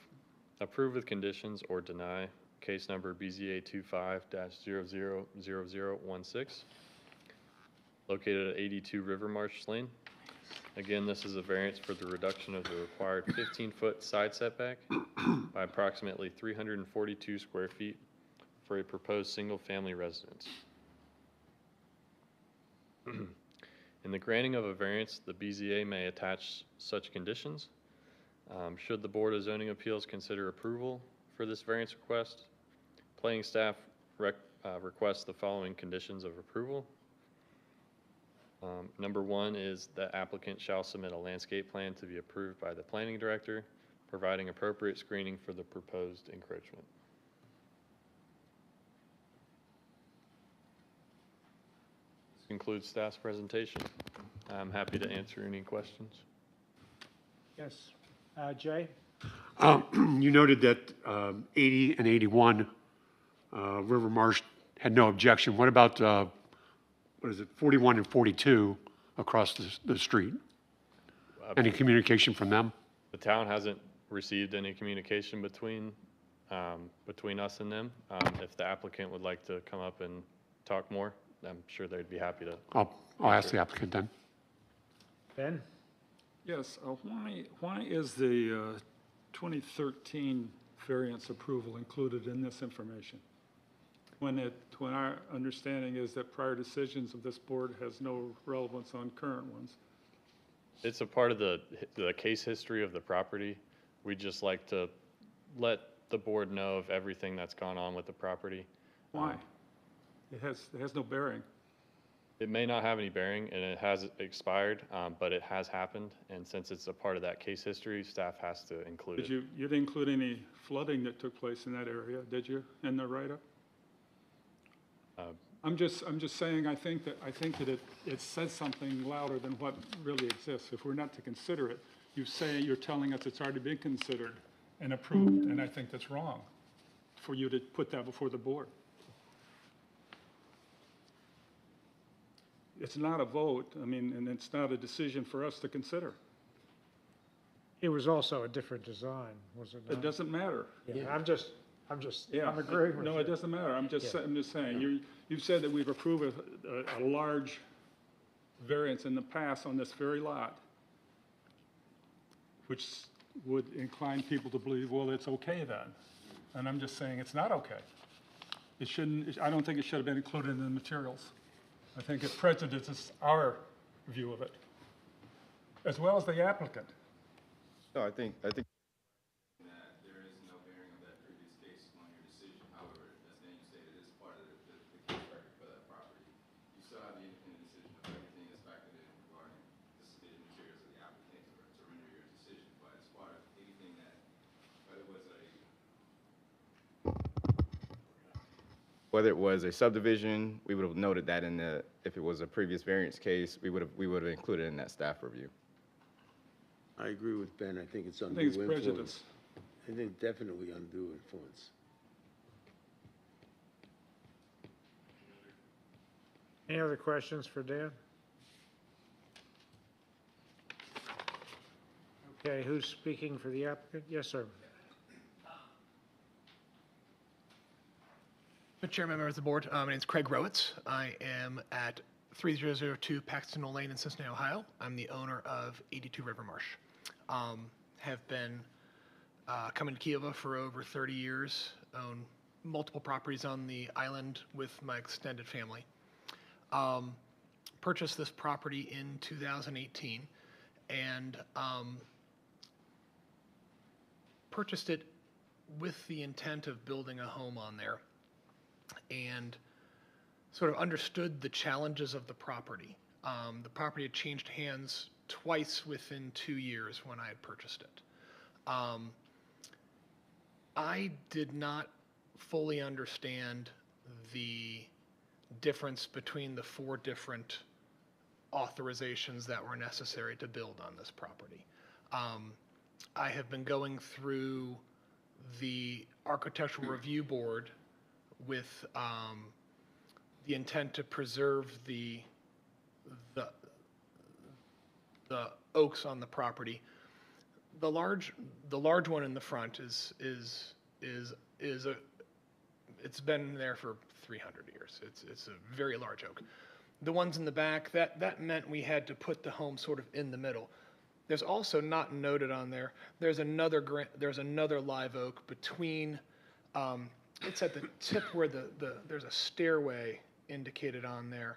with conditions or deny case number BZA 25-000016, located at 82 River Marsh Lane. Again, this is a variance for the reduction of the required 15-foot side setback by approximately 342 square feet for a proposed single-family residence. In the granting of a variance, the BZA may attach such conditions. Should the Board of Zoning Appeals consider approval for this variance request, planning staff requests the following conditions of approval. Number one is the applicant shall submit a landscape plan to be approved by the planning director, providing appropriate screening for the proposed encroachment. This concludes staff's presentation. I'm happy to answer any questions. Yes. Jay? You noted that 80 and 81 River Marsh had no objection. What about, 41 and 42 across the street? Any communication from them? The town hasn't received any communication between us and them. If the applicant would like to come up and talk more, I'm sure they'd be happy to. I'll ask the applicant then. Ben? Yes, why is the 2013 variance approval included in this information? When our understanding is that prior decisions of this board has no relevance on current ones. It's a part of the case history of the property. We just like to let the board know of everything that's gone on with the property. Why? It has no bearing. It may not have any bearing, and it has expired, but it has happened, and since it's a part of that case history, staff has to include it. You didn't include any flooding that took place in that area, did you, in the write-up? I'm just saying, I think that it says something louder than what really exists. If we're not to consider it, you're telling us it's already been considered and approved, and I think that's wrong for you to put that before the board. It's not a vote, and it's not a decision for us to consider. It was also a different design, was it not? It doesn't matter. Yeah, I'm Yeah. agreeing with you. No, it doesn't matter. I'm just saying, you've said that we've approved a large variance in the past on this very lot, which would incline people to believe, well, it's okay then. And I'm just saying it's not okay. It shouldn't, I don't think it should have been included in the materials. I think it prejudices our view of it, as well as the applicant. No, I think that there is no bearing of that previous case on your decision. However, as Daniel stated, it is part of the case record for that property. You still have the independent decision of everything that's factored in regarding the submitted materials of the applicant to render your decision. But as far as anything that, whether it was a subdivision, we would have noted that in the, if it was a previous variance case, we would have included in that staff review. I agree with Ben. I think it's I undue think it's influence. prejudice. I think definitely undue influence. Any other questions for Dan? Okay, who's speaking for the applicant? Yes, sir. Mr. Chairman, members of the board, my name is Craig Rowitz. I am at 3002 Paxton Lane in Cincinnati, Ohio. I'm the owner of 82 River Marsh. Have been coming to Kiowa for over 30 years, own multiple properties on the island with my extended family. Purchased this property in 2018 and purchased it with the intent of building a home on there, and sort of understood the challenges of the property. The property had changed hands twice within 2 years when I had purchased it. I did not fully understand the difference between the 4 different authorizations that were necessary to build on this property. I have been going through the Architectural Review Board with the intent to preserve the oaks on the property. The large one in the front is it's been there for 300 years. It's a very large oak. The ones in the back, that meant we had to put the home sort of in the middle. There's also not noted on there, there's another live oak between, it's at the tip where there's a stairway indicated on there.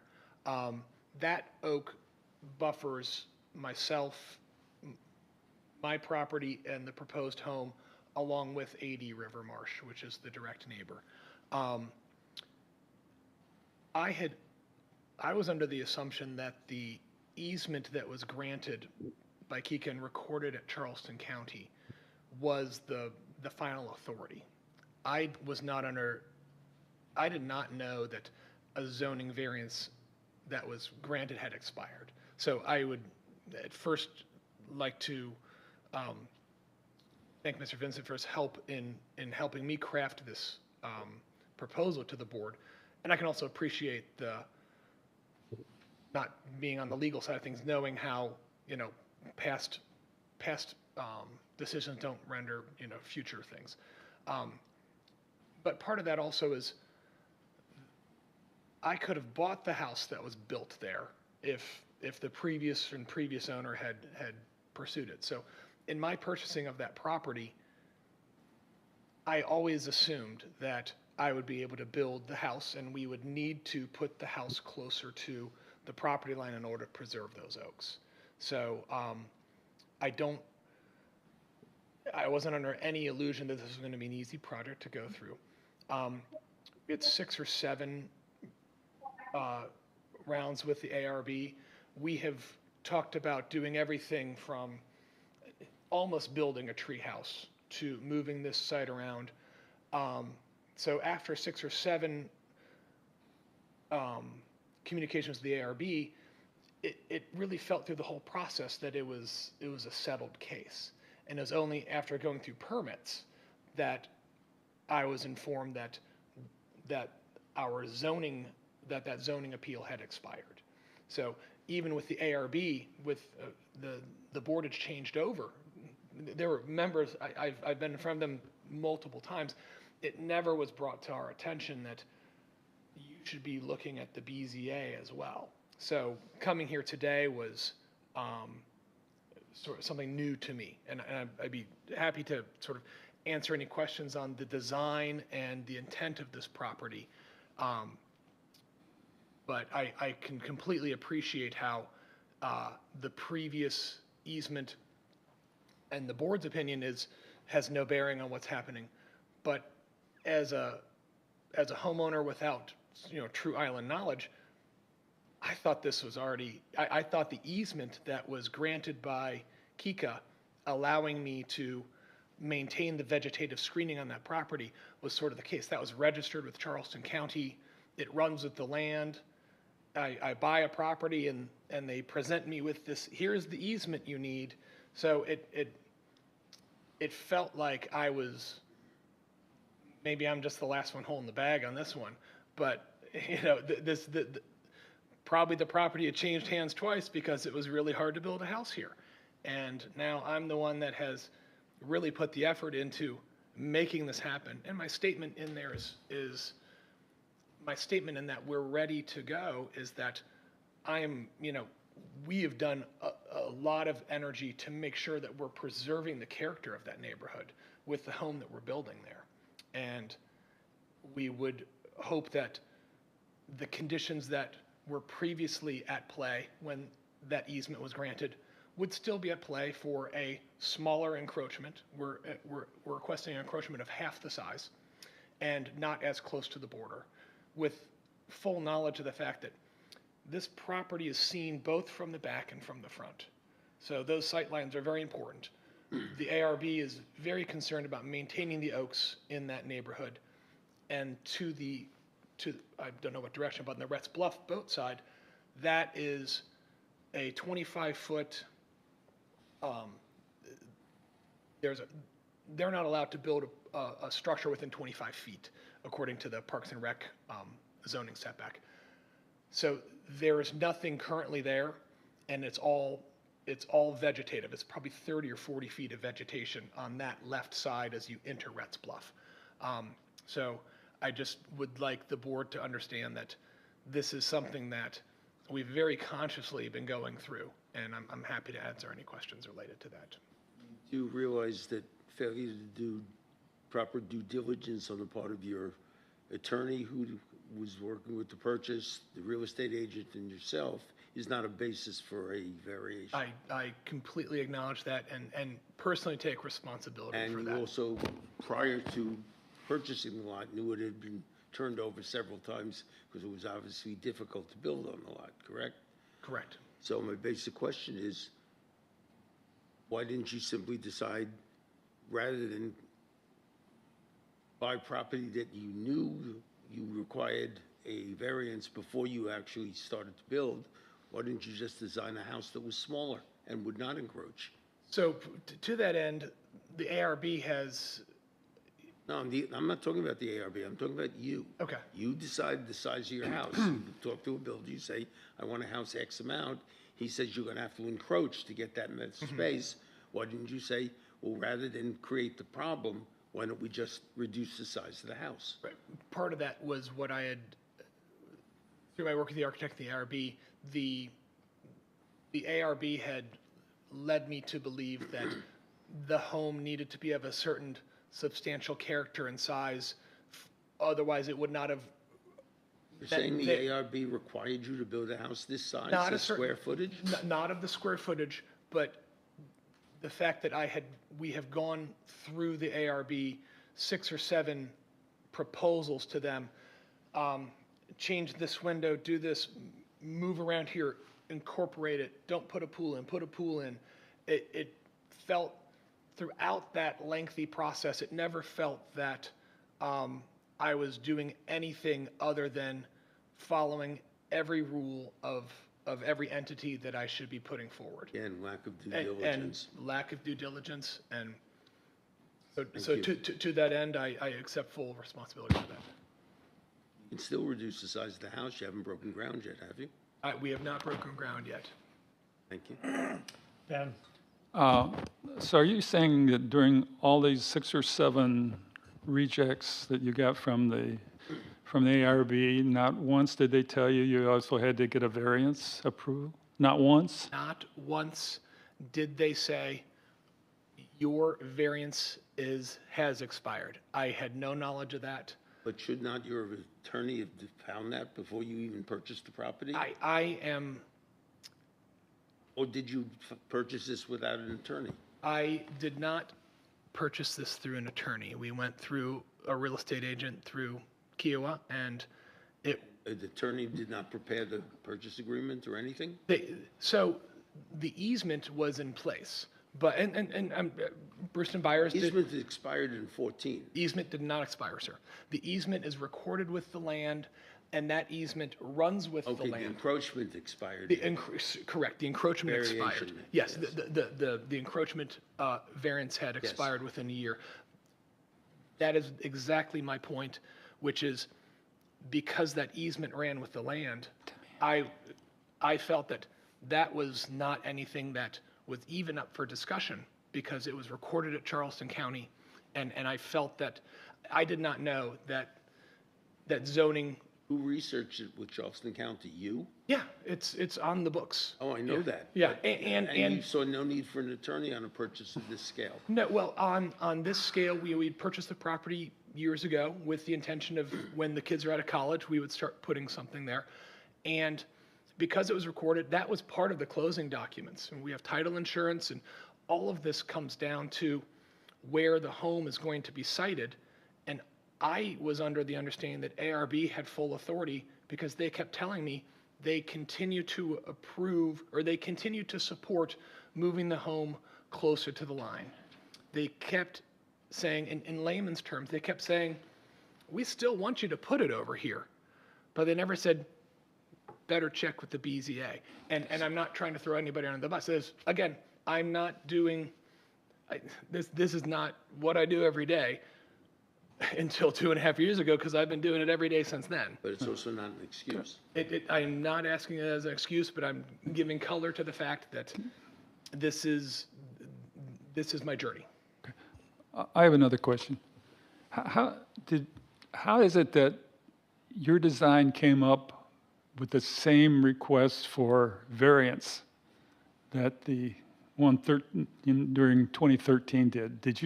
That oak buffers myself, my property, and the proposed home, along with 80 River Marsh, which is the direct neighbor. I was under the assumption that the easement that was granted by Kika and recorded at Charleston County was the final authority. I did not know that a zoning variance that was granted had expired. So I would at first like to thank Mr. Vincent for his help in helping me craft this proposal to the board. And I can also appreciate the not being on the legal side of things, knowing how, past decisions don't render, future things. But part of that also is I could have bought the house that was built there if the previous owner had pursued it. So in my purchasing of that property, I always assumed that I would be able to build the house, and we would need to put the house closer to the property line in order to preserve those oaks. So I wasn't under any illusion that this was going to be an easy project to go through. It's 6 or 7 rounds with the ARB. We have talked about doing everything from almost building a tree house to moving this site around. So after 6 or 7 communications with the ARB, it really felt through the whole process that it was a settled case. And it was only after going through permits that I was informed that our zoning appeal had expired. So even with the ARB, with the board had changed over there were members, I've been in front of them multiple times. It never was brought to our attention that you should be looking at the BZA as well. So coming here today was sort of something new to me, and I'd be happy to sort of answer any questions on the design and the intent of this property. But I can completely appreciate how the previous easement and the board's opinion has no bearing on what's happening. But as a homeowner without true island knowledge, I thought this was already, I thought the easement that was granted by Kika allowing me to maintain the vegetative screening on that property was sort of the case. That was registered with Charleston County. It runs with the land. I buy a property and they present me with this, here's the easement you need. So it felt like I was, maybe I'm just the last one holding the bag on this one, but probably the property had changed hands twice because it was really hard to build a house here. And now I'm the one that has really put the effort into making this happen. And my statement in there is my statement in that we're ready to go is that we have done a lot of energy to make sure that we're preserving the character of that neighborhood with the home that we're building there. And we would hope that the conditions that were previously at play when that easement was granted would still be at play for a smaller encroachment. We're requesting an encroachment of half the size and not as close to the border, with full knowledge of the fact that this property is seen both from the back and from the front. So those sight lines are very important. The ARB is very concerned about maintaining the oaks in that neighborhood. And I don't know what direction, but on the Retz Bluff boat side, that is a 25-foot, they're not allowed to build a structure within 25 feet, according to the Parks and Rec zoning setback. So there is nothing currently there, and it's all vegetative. It's probably 30 or 40 feet of vegetation on that left side as you enter Retz Bluff. So I just would like the board to understand that this is something that we've very consciously been going through, and I'm happy to answer any questions related to that. Do you realize that failure to do proper due diligence on the part of your attorney who was working with the purchase, the real estate agent, and yourself is not a basis for a variation? I completely acknowledge that and personally take responsibility for that. And you also, prior to purchasing the lot, knew it had been turned over several times because it was obviously difficult to build on the lot, correct? Correct. So my basic question is, why didn't you simply decide, rather than buy property that you knew you required a variance before you actually started to build, why didn't you just design a house that was smaller and would not encroach? So to that end, the ARB has... No, I'm not talking about the ARB. I'm talking about you. Okay. You decide the size of your house. You talk to a builder. You say, I want a house X amount. He says you're going to have to encroach to get that much space. Why didn't you say, well, rather than create the problem, why don't we just reduce the size of the house? Right. Part of that was what I had, through my work with the architect and the ARB, the ARB had led me to believe that the home needed to be of a certain substantial character and size, otherwise it would not have. You're saying the ARB required you to build a house this size, Not this square footage? Not of the square footage, but the fact that we have gone through the ARB 6 or 7 proposals to them, change this window, do this, move around here, incorporate it, don't put a pool in, put a pool in. It felt, throughout that lengthy process, it never felt that I was doing anything other than following every rule of every entity that I should be putting forward. Again, lack of due diligence. And lack of due diligence. And so to that end, I accept full responsibility for that. You can still reduce the size of the house. You haven't broken ground yet, have you? We have not broken ground yet. Thank you. Ben? So are you saying that during all these 6 or 7 rejects that you got from the ARB, not once did they tell you you also had to get a variance approval? Not once? Not once did they say, your variance has expired. I had no knowledge of that. But should not your attorney have found that before you even purchased the property? I am, Or did you purchase this without an attorney? I did not purchase this through an attorney. We went through a real estate agent through Kiowa, and it, The attorney did not prepare the purchase agreement or anything? so the easement was in place, but, and Brewston Byers did. Easement expired in 14. Easement did not expire, sir. The easement is recorded with the land, and that easement runs with the Okay, the land. encroachment expired. Correct, the encroachment expired. Variation, Yes, yes. the encroachment variance had expired within a year. That is exactly my point, which is because that easement ran with the land, I felt that that was not anything that was even up for discussion because it was recorded at Charleston County, and I felt that I did not know that zoning. Who researched it with Charleston County? You? Yeah, it's on the books. Oh, I know that. Yeah, But- And you saw no need for an attorney on a purchase of this scale? No, well, on this scale, we purchased the property years ago with the intention of when the kids are out of college, we would start putting something there. And because it was recorded, that was part of the closing documents. And we have title insurance, and all of this comes down to where the home is going to be sited. And I was under the understanding that ARB had full authority because they kept telling me they continue to approve, or they continue to support moving the home closer to the line. They kept saying, in layman's terms, they kept saying, we still want you to put it over here. But they never said, better check with the BZA. And I'm not trying to throw anybody under the bus. Again, I'm not doing, this is not what I do every day until 2.5 years ago, because I've been doing it every day since then. But it's also not an excuse. I'm not asking it as an excuse, but I'm giving color to the fact that this is my journey. I have another question. How is it that your design came up with the same request for variance that the one during 2013 did? Did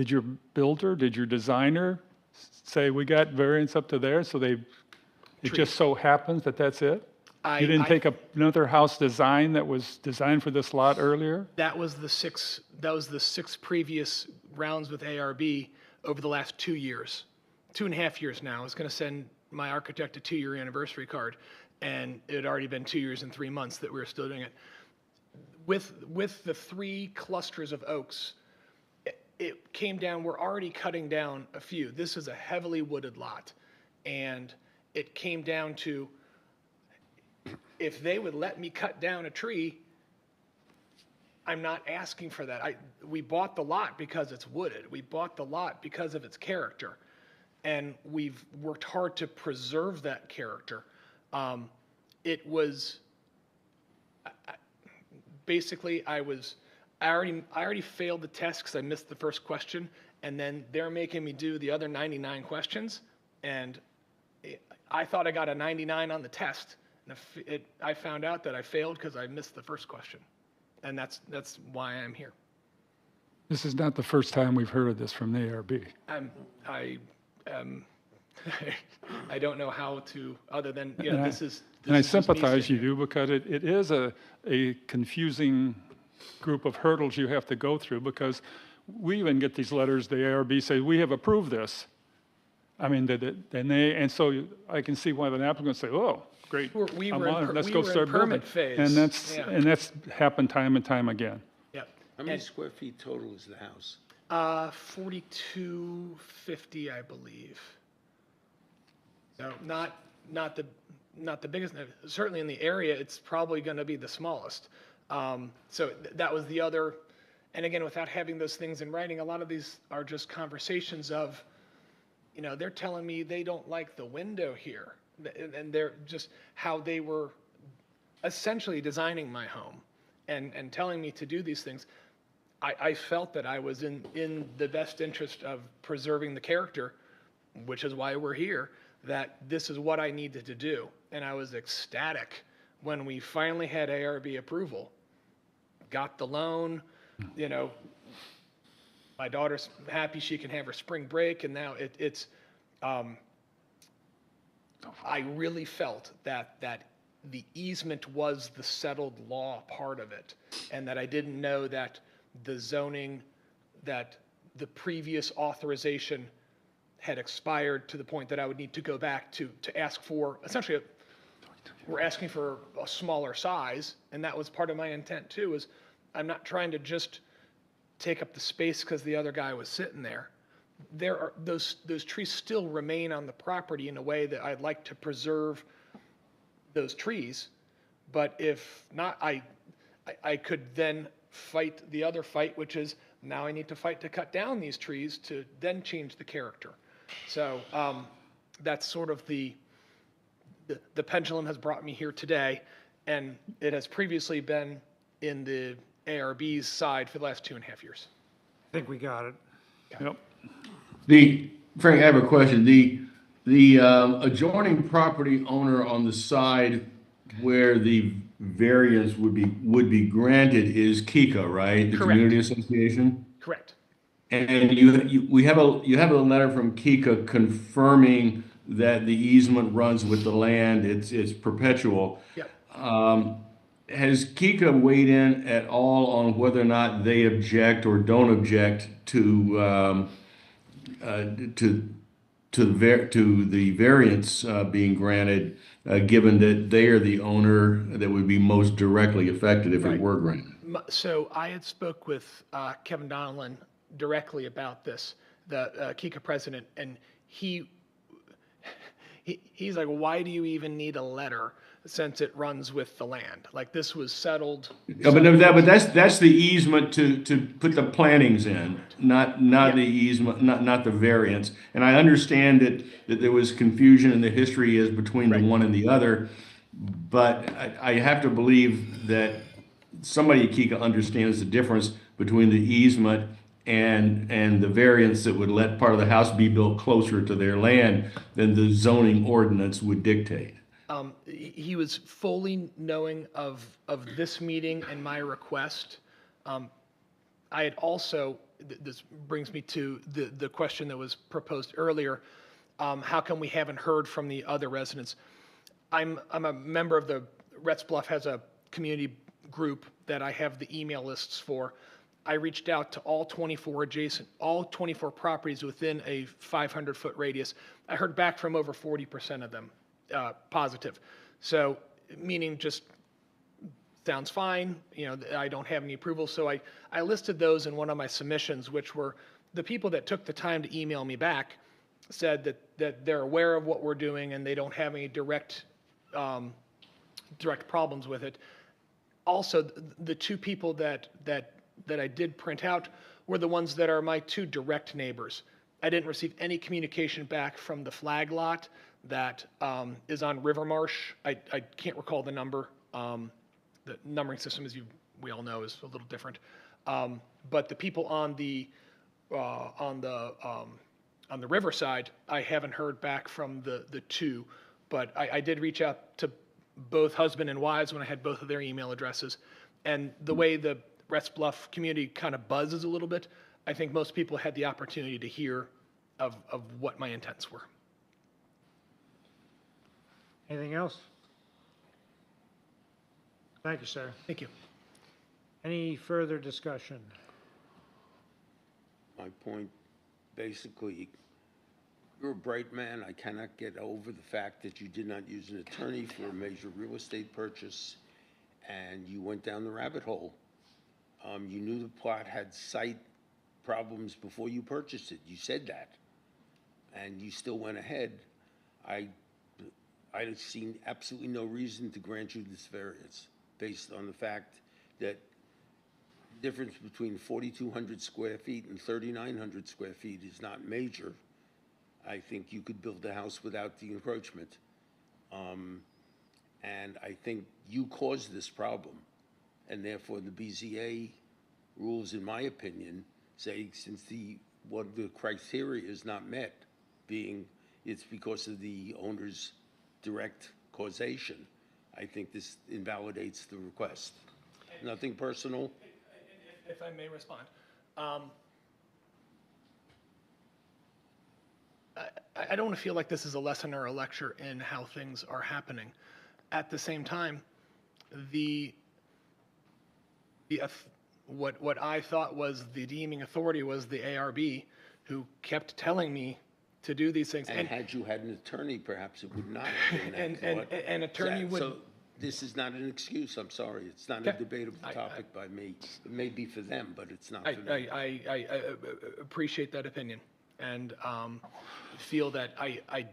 your builder, did your designer say we got variance up to there, so it just so happens that that's it? You didn't take another house design that was designed for this lot earlier? That was the six previous rounds with ARB over the last 2 years. 2.5 years now. I was going to send my architect a 2-year anniversary card, and it had already been 2 years and 3 months that we were still doing it. With the 3 clusters of oaks, it came down, we're already cutting down a few. This is a heavily wooded lot, and it came down to, if they would let me cut down a tree, I'm not asking for that. We bought the lot because it's wooded. We bought the lot because of its character. And we've worked hard to preserve that character. It was, basically, I already failed the test because I missed the first question, and then they're making me do the other 99 questions, and I thought I got a 99 on the test. I found out that I failed because I missed the first question, and that's why I'm here. This is not the first time we've heard of this from the ARB. I don't know how to, other than, this is. And I sympathize you do, because it is a confusing group of hurdles you have to go through, because we even get these letters, the ARB say, we have approved this. I mean, and so I can see why the applicant say, oh, great, let's go start building. Phase. And that's happened time and time again. Yep. How many square feet total is the house? 4250, I believe. So not the biggest. Certainly in the area, it's probably going to be the smallest. So that was the other. And again, without having those things in writing, a lot of these are just conversations of, they're telling me they don't like the window here, and they're just how they were essentially designing my home. and telling me to do these things, I felt that I was in the best interest of preserving the character, which is why we're here, that this is what I needed to do. And I was ecstatic when we finally had ARB approval, got the loan, you know, my daughter's happy she can have her spring break, and now I really felt that the easement was the settled law part of it, and that I didn't know that the zoning, that the previous authorization had expired to the point that I would need to go back to ask for, essentially, we're asking for a smaller size, and that was part of my intent too, is I'm not trying to just take up the space because the other guy was sitting there. There are, those trees still remain on the property in a way that I'd like to preserve those trees, but if not, I could then fight the other fight, which is now I need to fight to cut down these trees to then change the character. So that's sort of the pendulum has brought me here today, and it has previously been in the ARB's side for the last 2.5 years. I think we got it. Yep. Frank, I have a question. The adjoining property owner on the side where the variance would be granted is Kika, right? The Correct. Community Association? Correct. And you have a letter from Kika confirming that the easement runs with the land. It's perpetual. Yep. Has Kika weighed in at all on whether or not they object or don't object to the variance being granted, given that they are the owner that would be most directly affected if it were granted? So I had spoke with Kevin Donlin directly about this, the Kika president, and he's like, why do you even need a letter since it runs with the land? Like, this was settled. Yeah, but that's the easement to put the plantings in, not the easement, not the variance. And I understand that there was confusion in the history as between the one and the other, but I have to believe that somebody at Kika understands the difference between the easement and the variance that would let part of the house be built closer to their land than the zoning ordinance would dictate. He was fully knowing of this meeting and my request. I had also, this brings me to the question that was proposed earlier, how come we haven't heard from the other residents? I'm a member of the Retz Bluff has a community group that I have the email lists for. I reached out to all 24 properties within a 500-foot radius. I heard back from over 40% of them. Positive. So, meaning just sounds fine, you know, I don't have any approval. So I listed those in one of my submissions, which were the people that took the time to email me back said that they're aware of what we're doing and they don't have any direct problems with it. Also, the two people that I did print out were the ones that are my two direct neighbors. I didn't receive any communication back from the flag lot that is on River Marsh. I can't recall the number. The numbering system, as we all know, is a little different. But the people on the riverside, I haven't heard back from the two. But I did reach out to both husband and wives when I had both of their email addresses. And the way the Retz Bluff community kind of buzzes a little bit, I think most people had the opportunity to hear of what my intents were. Anything else? Thank you, sir. Thank you. Any further discussion? My point, basically, you're a bright man. I cannot get over the fact that you did not use an attorney for a major real estate purchase, and you went down the rabbit hole. You knew the plot had site problems before you purchased it. You said that, and you still went ahead. I've seen absolutely no reason to grant you this variance based on the fact that the difference between 4,200 square feet and 3,900 square feet is not major. I think you could build a house without the encroachment. And I think you caused this problem. And therefore, the BZA rules, in my opinion, say since one of the criteria is not met, being it's because of the owner's direct causation, I think this invalidates the request. Nothing personal. If I may respond. I don't want to feel like this is a lesson or a lecture in how things are happening. At the same time, what I thought was the deeming authority was the ARB, who kept telling me to do these things. And had you had an attorney, perhaps it would not have been that thought. An attorney would. So this is not an excuse, I'm sorry. It's not a debatable topic by me. It may be for them, but it's not for me. I appreciate that opinion, and feel that I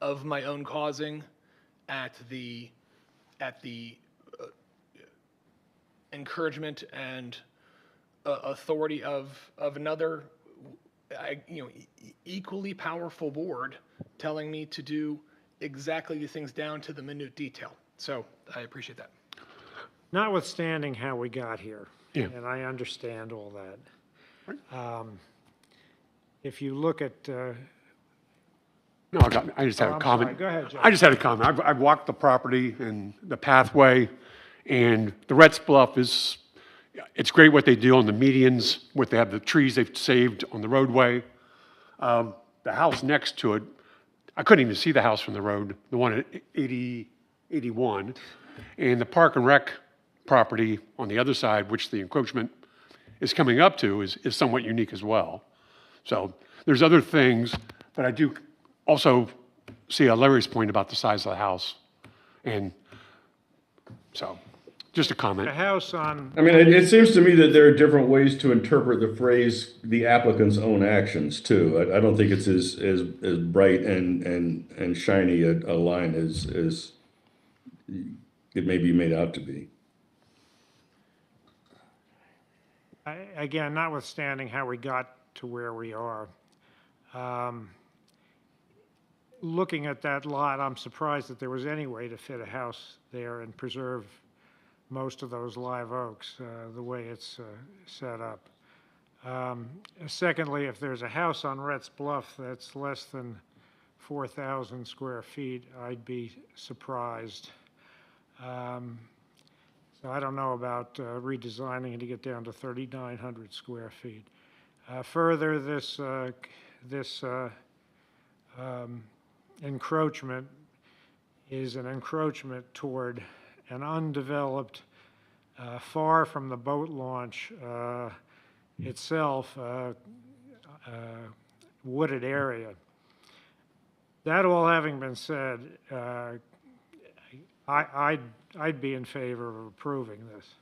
of my own causing, at the encouragement and authority of another, equally powerful board telling me to do exactly the things down to the minute detail. So I appreciate that. Notwithstanding how we got here, Yeah. and I understand all that. If you look at, No, I just had a I'm comment. sorry. Go ahead, Joe. I just had a comment. I've walked the property and the pathway, and the Retz Bluff it's great what they do on the medians, what they have, the trees they've saved on the roadway. The house next to it, I couldn't even see the house from the road, the one at 81. And the Park and Rec property on the other side, which the encroachment is coming up to, is somewhat unique as well. So there's other things, but I do also see Larry's point about the size of the house. And so, just a comment. the house on, I mean, it seems to me that there are different ways to interpret the phrase "the applicant's own actions" too. I don't think it's as bright and shiny a line as it may be made out to be. again, notwithstanding how we got to where we are, looking at that lot, I'm surprised that there was any way to fit a house there and preserve most of those live oaks, the way it's set up. Secondly, if there's a house on Retz Bluff that's less than 4,000 square feet, I'd be surprised. So I don't know about redesigning it to get down to 3,900 square feet. Further, this encroachment is an encroachment toward an undeveloped, far from the boat launch itself, wooded area. That all having been said, I'd be in favor of approving this,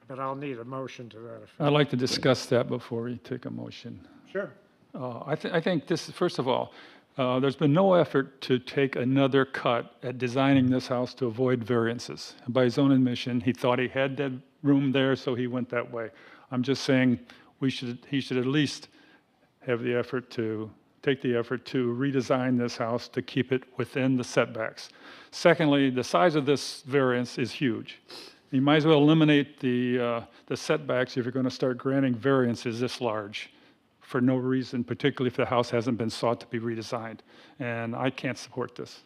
but I'll need a motion to that effect. I'd like to discuss that before we take a motion. Sure. I think this, first of all, there's been no effort to take another cut at designing this house to avoid variances. By his own admission, he thought he had that room there, so he went that way. I'm just saying he should at least have the effort to take the effort to redesign this house to keep it within the setbacks. Secondly, the size of this variance is huge. You might as well eliminate the setbacks if you're going to start granting variances this large for no reason, particularly if the house hasn't been sought to be redesigned. And I can't support this.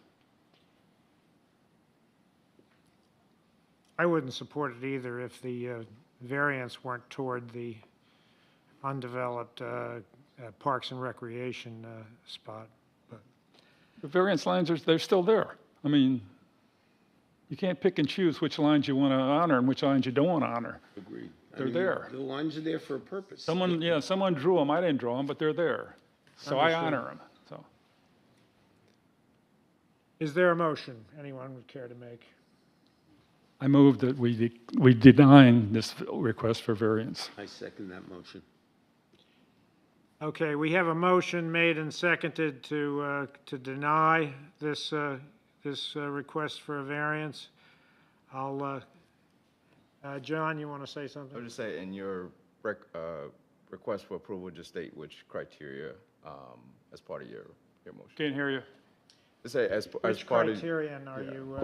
I wouldn't support it either if the variance weren't toward the undeveloped Parks and Recreation spot. But The variance lines, they're still there. I mean, you can't pick and choose which lines you want to honor and which lines you don't want to honor. Agreed. They're there. The lines are there for a purpose. Someone drew them. I didn't draw them, but they're there. So I honor them. So is there a motion anyone would care to make? I move that we deny this request for variance. I second that motion. Okay, we have a motion made and seconded to deny this request for a variance. I'll John, you want to say I something? would just say in your request for approval, just state which criteria as part of your motion. Can't hear you. Say, as Which part of, criterion are you,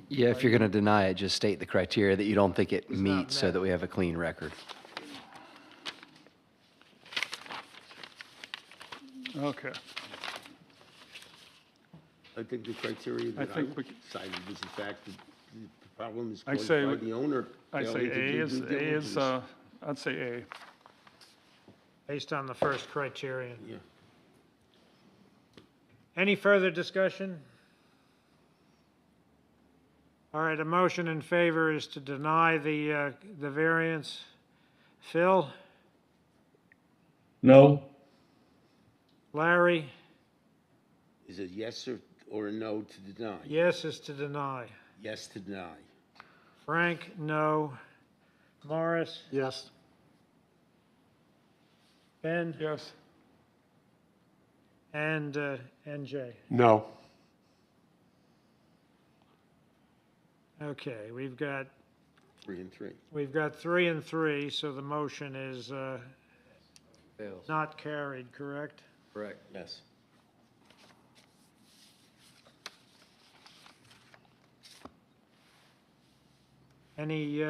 Yeah, if you're going to deny it, just state the criteria that you don't think it not meets so met. that we have a clean record. Okay. I think the criteria that I think we- cited was the fact that the problem is I caused say by we- the owner. I say failing to A do is, due A is, diligence. I'd say A. based on the first criterion? Yeah. Any further discussion? All right, a motion in favor is to deny the variance. Phil? No? Larry? Is it yes or a no to deny? Yes is to deny. Yes to deny. Frank, no. Morris? Yes. Ben? Yes. And Jay? No. Okay, we've got 3 and 3. 3 and 3, so the motion is Fails. not carried, correct? Correct. Yes. Any,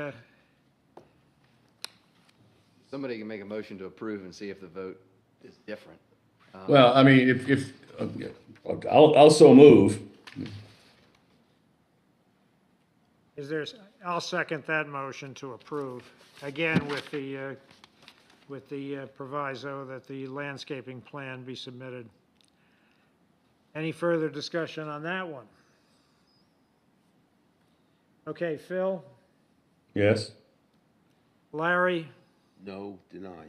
Somebody can make a motion to approve and see if the vote is different. Well, I mean, if, I'll so move. is there, I'll second that motion to approve, again with the proviso that the landscaping plan be submitted. Any further discussion on that one? Okay, Phil? Yes? Larry? No, deny.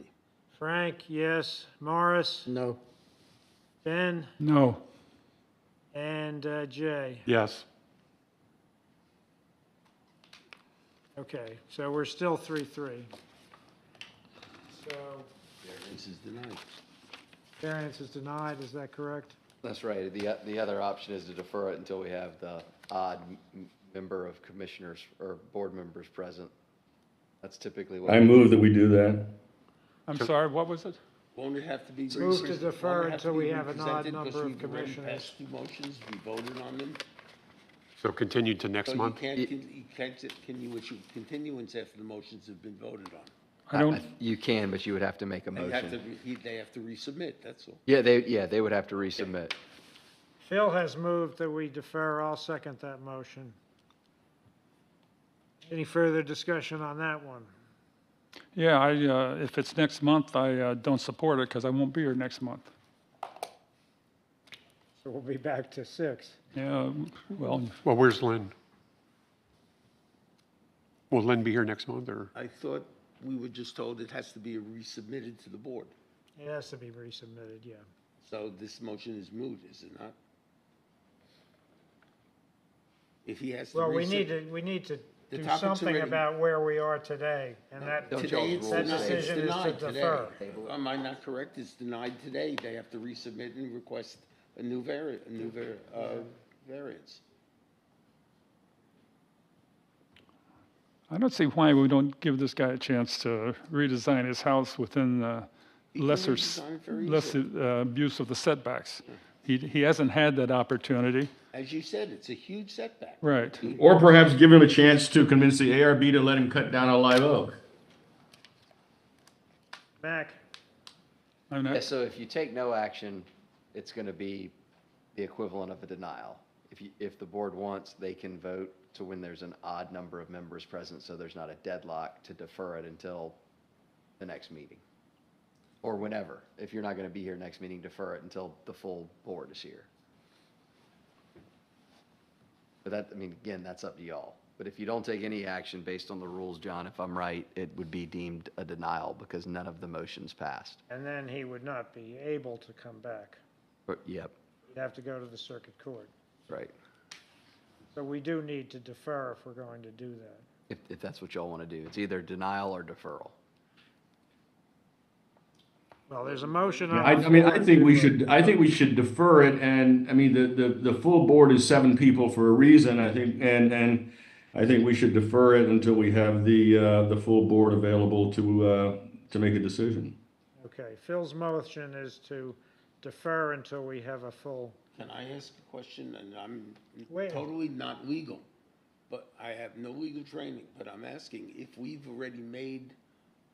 Frank, yes. Morris? No. Ben? No. And Jay? Yes. Okay, so we're still 3-3. So Variance is denied. variance is denied, is that correct? That's right. The other option is to defer it until we have the odd member of commissioners or board members present. That's typically what. I move that we do that. I'm sorry, what was it? Won't it have to be? Move to defer won't it have to until we be have an odd represented number because of we've already commissioners? passed 2 motions, we voted on them. So continued to next So month? you can't continuance after the motions have been voted on. I don't, You can, but you would have to make a They have to, motion. they have to resubmit, that's all. Yeah, they would have to resubmit. Phil has moved that we defer. I'll second that motion. Any further discussion on that one? yeah, if it's next month, I don't support it because I won't be here next month. So we'll be back to 6. Yeah, well, Well, where's Lynn? Will Lynn be here next month, or? I thought we were just told it has to be resubmitted to the board. It has to be resubmitted, yeah. So this motion is moot, is it not? If he has to Well, we need to The do topic's something already- about where we are today, and that, Don't Today y'all's it's rules denied, say- it's decision is to denied today. defer. Am I not correct? It's denied today. They have to resubmit and request a new variance. I don't see why we don't give this guy a chance to redesign his house within lesser, redesign it very less abuse of the setbacks. He hasn't had that opportunity. As you said, it's a huge setback. Right. Or perhaps give him a chance to convince the ARB to let him cut down a live oak. Mac, I'm Yeah, not, so if you take no action, it's going to be the equivalent of a denial. If the board wants, they can vote to when there's an odd number of members present, so there's not a deadlock to defer it until the next meeting. Or whenever. If you're not going to be here next meeting, defer it until the full board is here. But that, I mean, again, that's up to y'all. But if you don't take any action based on the rules, John, if I'm right, it would be deemed a denial because none of the motions passed. and then he would not be able to come back. Yep, He'd have to go to the circuit court. right. So we do need to defer if we're going to do that. If that's what y'all want to do. It's either denial or deferral. Well, there's a motion on I the mean, floor I think we to, should defer it, and, I mean, the full board is 7 people for a reason, I think, and I think we should defer it until we have the full board available to make a decision. Okay, Phil's motion is to defer until we have a full Can I ask a question? And I'm Wait. totally not legal, but I have no legal training, but I'm asking, if we've already made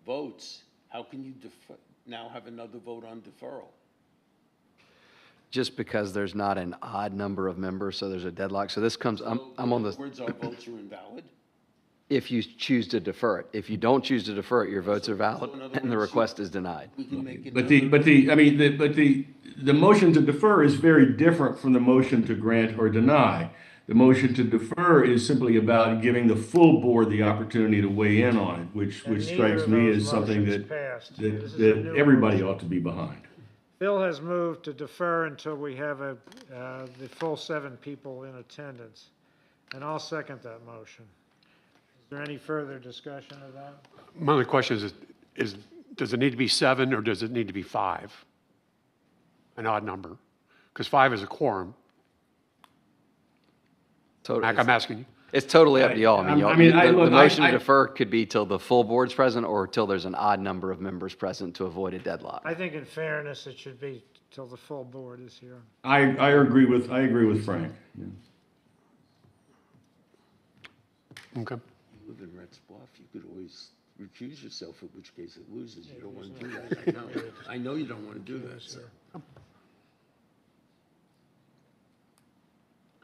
votes, how can you now have another vote on deferral? Just because there's not an odd number of members, so there's a deadlock. So this comes, I'm on In the, other words, our votes are invalid? if you choose to defer it. If you don't choose to defer it, your votes are valid, So in other and the words, request is denied. We can make But another. the motion to defer is very different from the motion to grant or deny. The motion to defer is simply about giving the full board the opportunity to weigh in on it, which And strikes neither of me those as something motions that, passed. This is a that new everybody motion. ought to be behind. Bill has moved to defer until we have the full 7 people in attendance, and I'll second that motion. Is there any further discussion of that? My only question is, does it need to be 7 or does it need to be 5? An odd number? Because 5 is a quorum. Mac, I'm asking you. It's totally up to y'all. I mean, the motion to I- defer could be till the full board's present or till there's an odd number of members present to avoid a deadlock. I think in fairness, it should be till the full board is here. I agree with Frank. Yeah. Okay. You live in Reds Bluff, you could always recuse yourself, in which case it loses. You don't want to do that. I know. I know you don't want to do that, sir.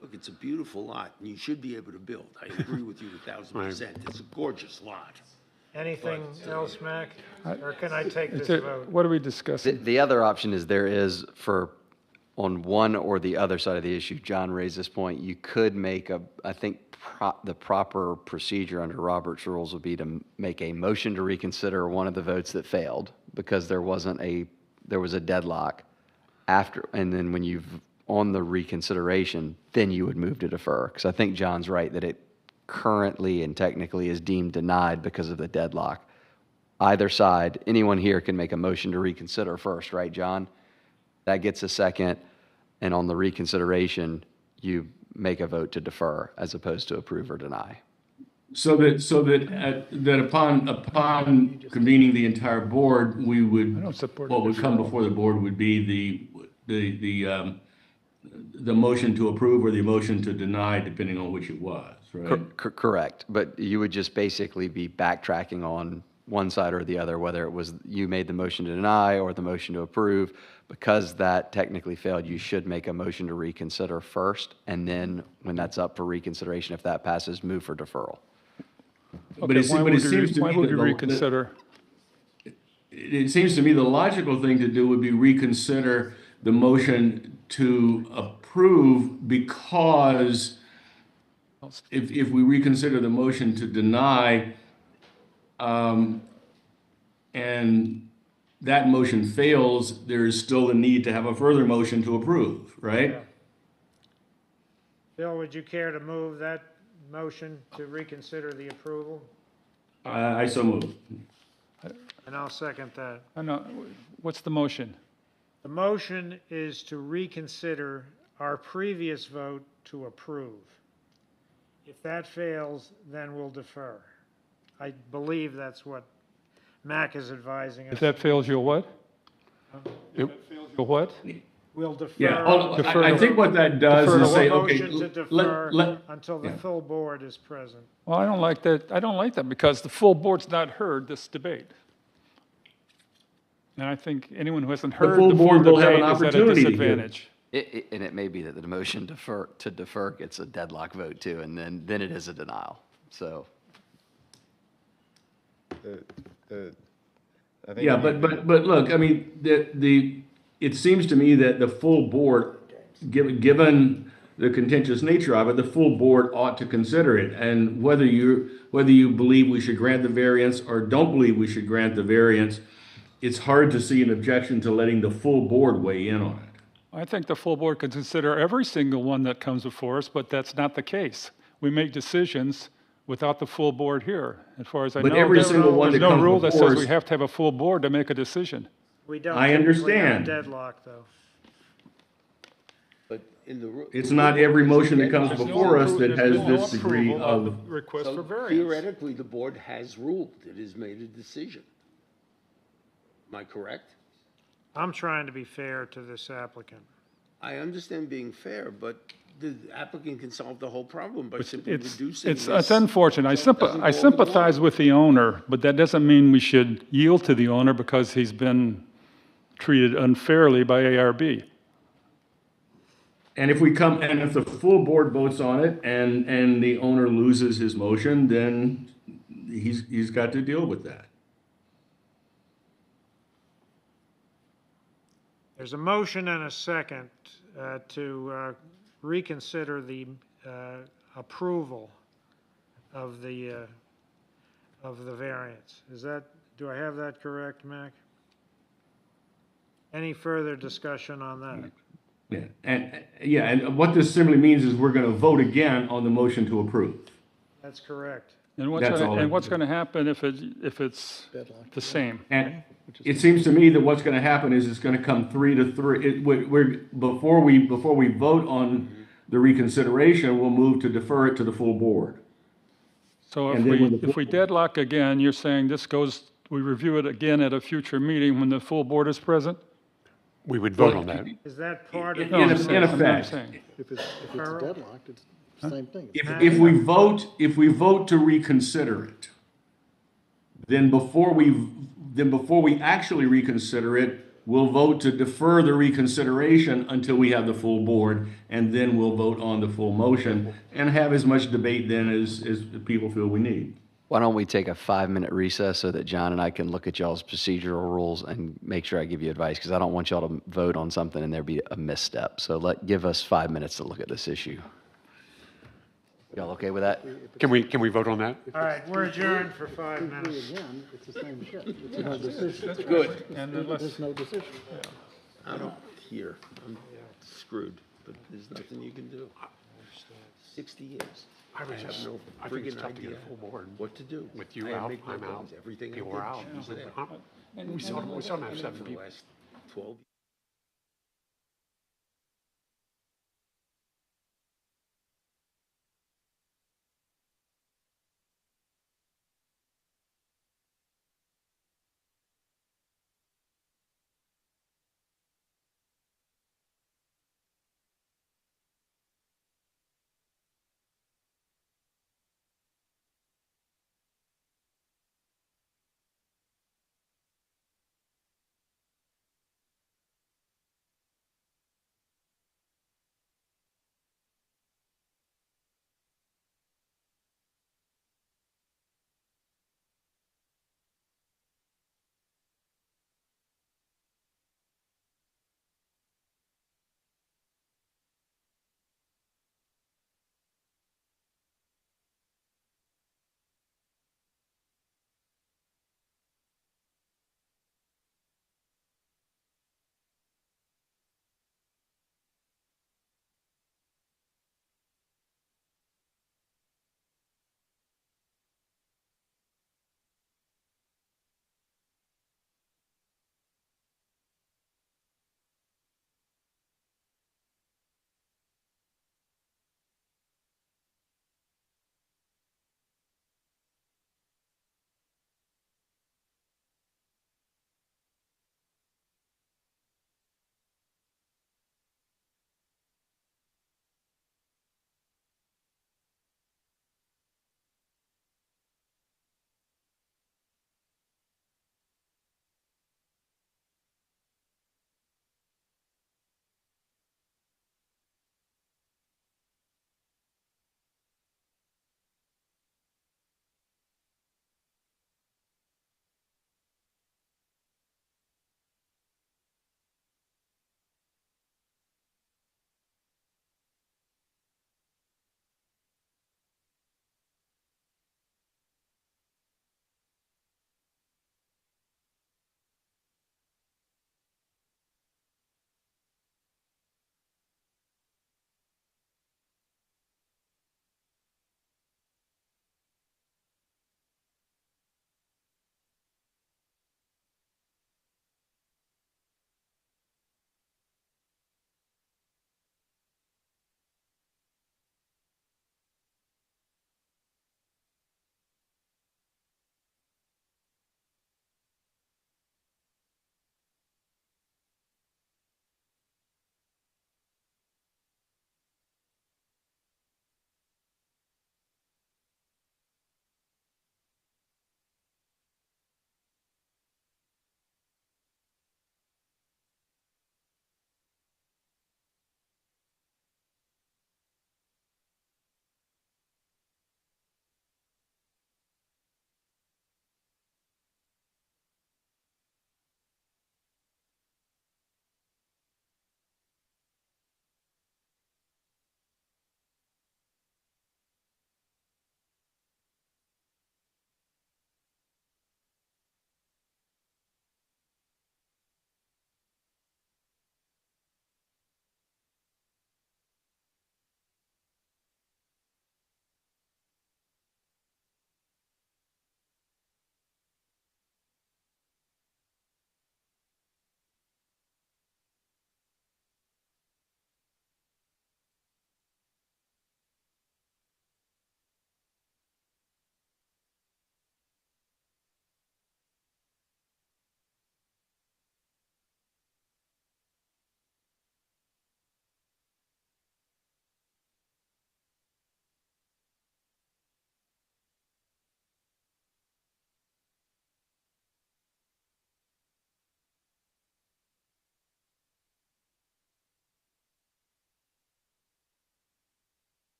Look, it's a beautiful lot, and you should be able to build. I agree with you 1,000%. It's a gorgeous lot. Anything else, Mac? Or can I take this So, vote? what are we discussing? The other option is there is on one or the other side of the issue, John raised this point, you could make I think the proper procedure under Robert's rules would be to make a motion to reconsider one of the votes that failed because there was a deadlock after, and then when you've on the reconsideration, then you would move to defer. Because I think John's right that it currently and technically is deemed denied because of the deadlock. Either side, anyone here can make a motion to reconsider first, right, John? That gets a second, and on the reconsideration, you make a vote to defer as opposed to approve or deny. So that upon convening the entire board, we would, I don't support what would come deferral. before the board would be the motion to approve or the motion to deny, depending on which it was, right? Correct, but you would just basically be backtracking on one side or the other, whether it was you made the motion to deny or the motion to approve. Because that technically failed, you should make a motion to reconsider first, and then when that's up for reconsideration, if that passes, move for deferral. Okay, Why would we reconsider? It seems to me the logical thing to do would be reconsider the motion to approve, because if we reconsider the motion to deny, and that motion fails, there is still a need to have a further motion to approve, right? Bill, would you care to move that motion to reconsider the approval? I so move. And I'll second that. I know, what's the motion? The motion is to reconsider our previous vote to approve. If that fails, then we'll defer. I believe that's what Mac is advising us. If that fails, you'll what? Yep. You'll what? We'll defer. Yeah, Defer I to- think what that does defer to is say, We'll okay, motion to defer let, until the yeah. full board is present. Well, I don't like that. I don't like that because the full board's not heard this debate. And I think anyone who hasn't heard full the full board will have an debate is at a opportunity to hear. disadvantage. And it may be that the motion to defer gets a deadlock vote too, and then it is a denial. So I think Yeah, but look, I mean, it seems to me that the full board, given the contentious nature of it, the full board ought to consider it. And whether you believe we should grant the variance or don't believe we should grant the variance, it's hard to see an objection to letting the full board weigh in on it. I think the full board could consider every single one that comes before us, but that's not the case. We make decisions without the full board here. As far as I know, But every single one there's that no comes rule that before says us- we have to have a full board to make a decision. We don't I typically have a understand. deadlock, though. But in the. It's not every motion that comes There's no before us that appro- has there's no this degree approval of. the request for So variance. theoretically, the board has ruled. It has made a decision. Am I correct? I'm trying to be fair to this applicant. I understand being fair, but the applicant can solve the whole problem by simply It's, reducing it's this. unfortunate. so it doesn't I go over the sympathize line. with the owner, but that doesn't mean we should yield to the owner because he's been treated unfairly by ARB. And if the full board votes on it and the owner loses his motion, then he's got to deal with that. There's a motion and a second to reconsider the approval of the variance. Do I have that correct, Mac? Any further discussion on that? Yeah, and what this simply means is we're going to vote again on the motion to approve. That's correct. And That's all it what's is. going to happen if it's the same? And it seems to me that what's going to happen is it's going to come 3-3. Before we vote on the reconsideration, we'll move to defer it to the full board. So And then when the if we deadlock again, you're saying we review it again at a future meeting when the full board is present? We would vote on that. Is that part of? In I'm saying- I'm effect, saying. If it's deadlocked, it's the same thing. if we vote to reconsider it, then before we actually reconsider it, we'll vote to defer the reconsideration until we have the full board, and then we'll vote on the full motion and have as much debate then as people feel we need. Why don't we take a 5-minute recess so that John and I can look at y'all's procedural rules and make sure I give you advice, because I don't want y'all to vote on something and there be a misstep. So give us 5 minutes to look at this issue. Y'all okay with that? Can we vote on that? All right, we're adjourned for 5 Agree minutes. again, it's the same shit. It's no decision. That's good. There's no decision. I don't hear. I'm screwed, but there's nothing you can do. 60 years. I have no I think it's friggin' tough to get idea a full board. what to do. With you I out, make no I'm out, bones. Everything I you did, were out. was there. We still don't have 7 For the people. last 12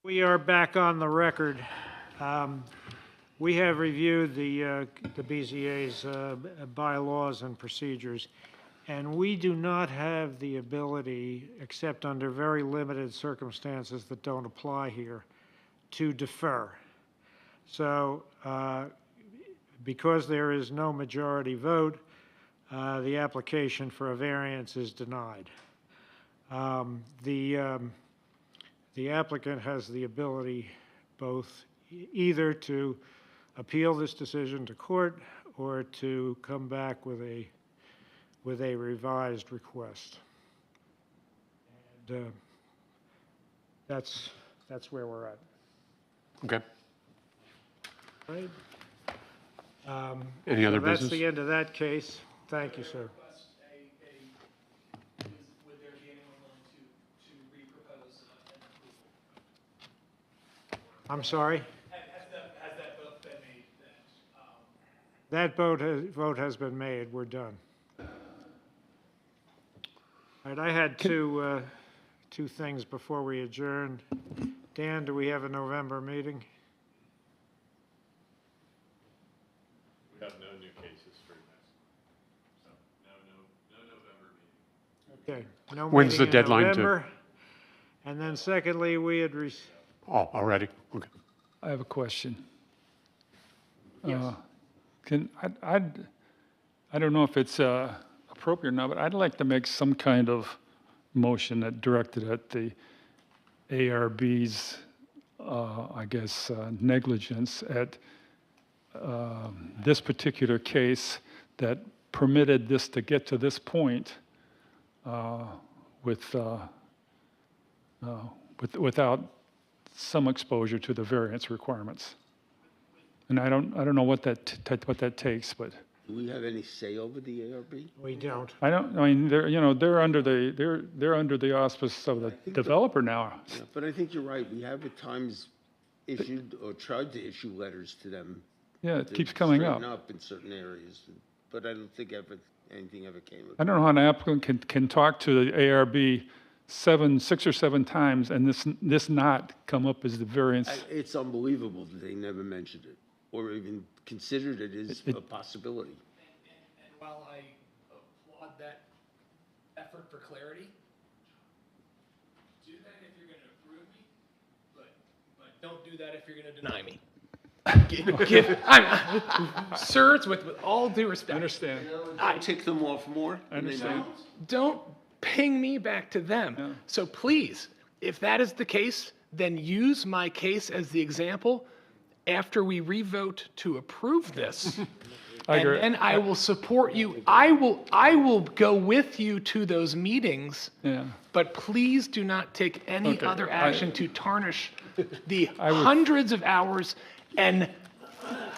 We are back on the record. We have reviewed the BZA's bylaws and procedures, and we do not have the ability, except under very limited circumstances that don't apply here, to defer. So because there is no majority vote, the application for a variance is denied. The applicant has the ability both either to appeal this decision to court or to come back with a revised request. And that's where we're at. Okay. Right? Any other so that's business? the end of that case. Thank you, sir. I'm sorry? Has that vote been made That vote has been made. We're done. All right, I had two things before we adjourned. Dan, do we have a November meeting? We have no new cases for next, so no November meeting. Okay. No When's meeting the in deadline to- November. And then secondly, we had Oh, already? Okay. I have a question. Yes. I don't know if it's appropriate or not, but I'd like to make some kind of motion that directed at the ARB's, I guess, negligence at this particular case that permitted this to get to this point without some exposure to the variance requirements. And I don't know what that takes, but Do we have any say over the ARB? we don't. I mean, they're under the auspice of the developer now. Yeah, but I think you're right. We have at times issued or tried to issue letters to them. Yeah, it to keeps coming straighten up. in certain areas, but I don't think anything ever came of it. I don't know how an applicant can talk to the ARB 6 or 7 times and this not come up as the variance. It's unbelievable that they never mentioned it or even considered it as a possibility. And while I applaud that effort for clarity, do that if you're going to approve me, but don't do that if you're going to deny me. Sir, it's with all due respect. I understand. I tick them off more. I understand. Don't ping me back to them. Yeah. So please, if that is the case, then use my case as the example after we revote to approve this. And I will support you. I will go with you to those meetings. Yeah. But please do not take any Okay, other action to tarnish the hundreds of hours and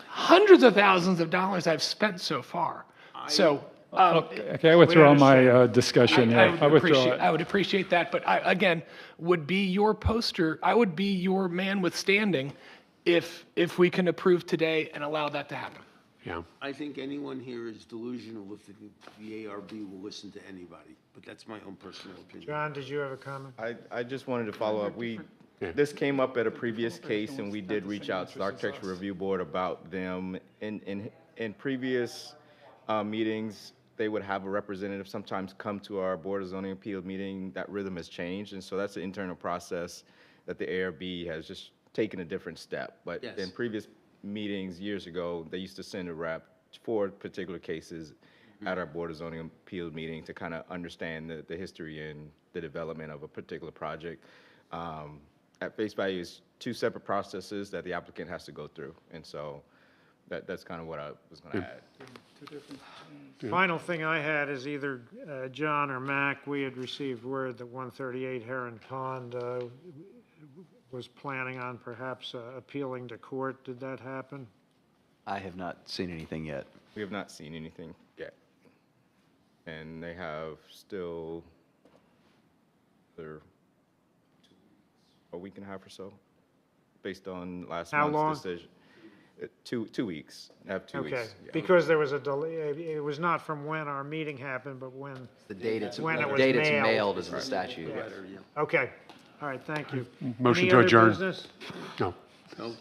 hundreds of thousands of dollars I've spent so far. So. Okay, I withdraw my discussion. I I withdraw it. I would appreciate that, but I, again, would be your poster, I would be your man with standing if we can approve today and allow that to happen. Yeah. I think anyone here is delusional if the ARB will listen to anybody, but that's my own personal opinion. John, did you have a comment? I just wanted to follow up. This came up at a previous case, and we did reach out to the Architectural Review Board about them. In previous meetings, they would have a representative sometimes come to our Board of Zoning Appeal meeting. That rhythm has changed, and so that's an internal process that the ARB has just taken a different step. But Yes. in previous meetings years ago, they used to send a rep for particular cases at our Board of Zoning Appeal meeting to kind of understand the history and the development of a particular project. At face value, is 2 separate processes that the applicant has to go through, and so that's kind of what I was going to add. Final thing I had is either John or Mac, we had received word that 138 Heron Pond was planning on perhaps appealing to court. Did that happen? I have not seen anything yet. We have not seen anything yet. And they have still a week and a half or so, based on last How month's long? decision. 2 weeks. I have 2 Okay, weeks. Yeah. because there was a delay, it was not from when our meeting happened, but when, The date it's When it was mailed mailed. is the statute. okay. All right, thank you. Motion Any to other adjourn. business? No. No.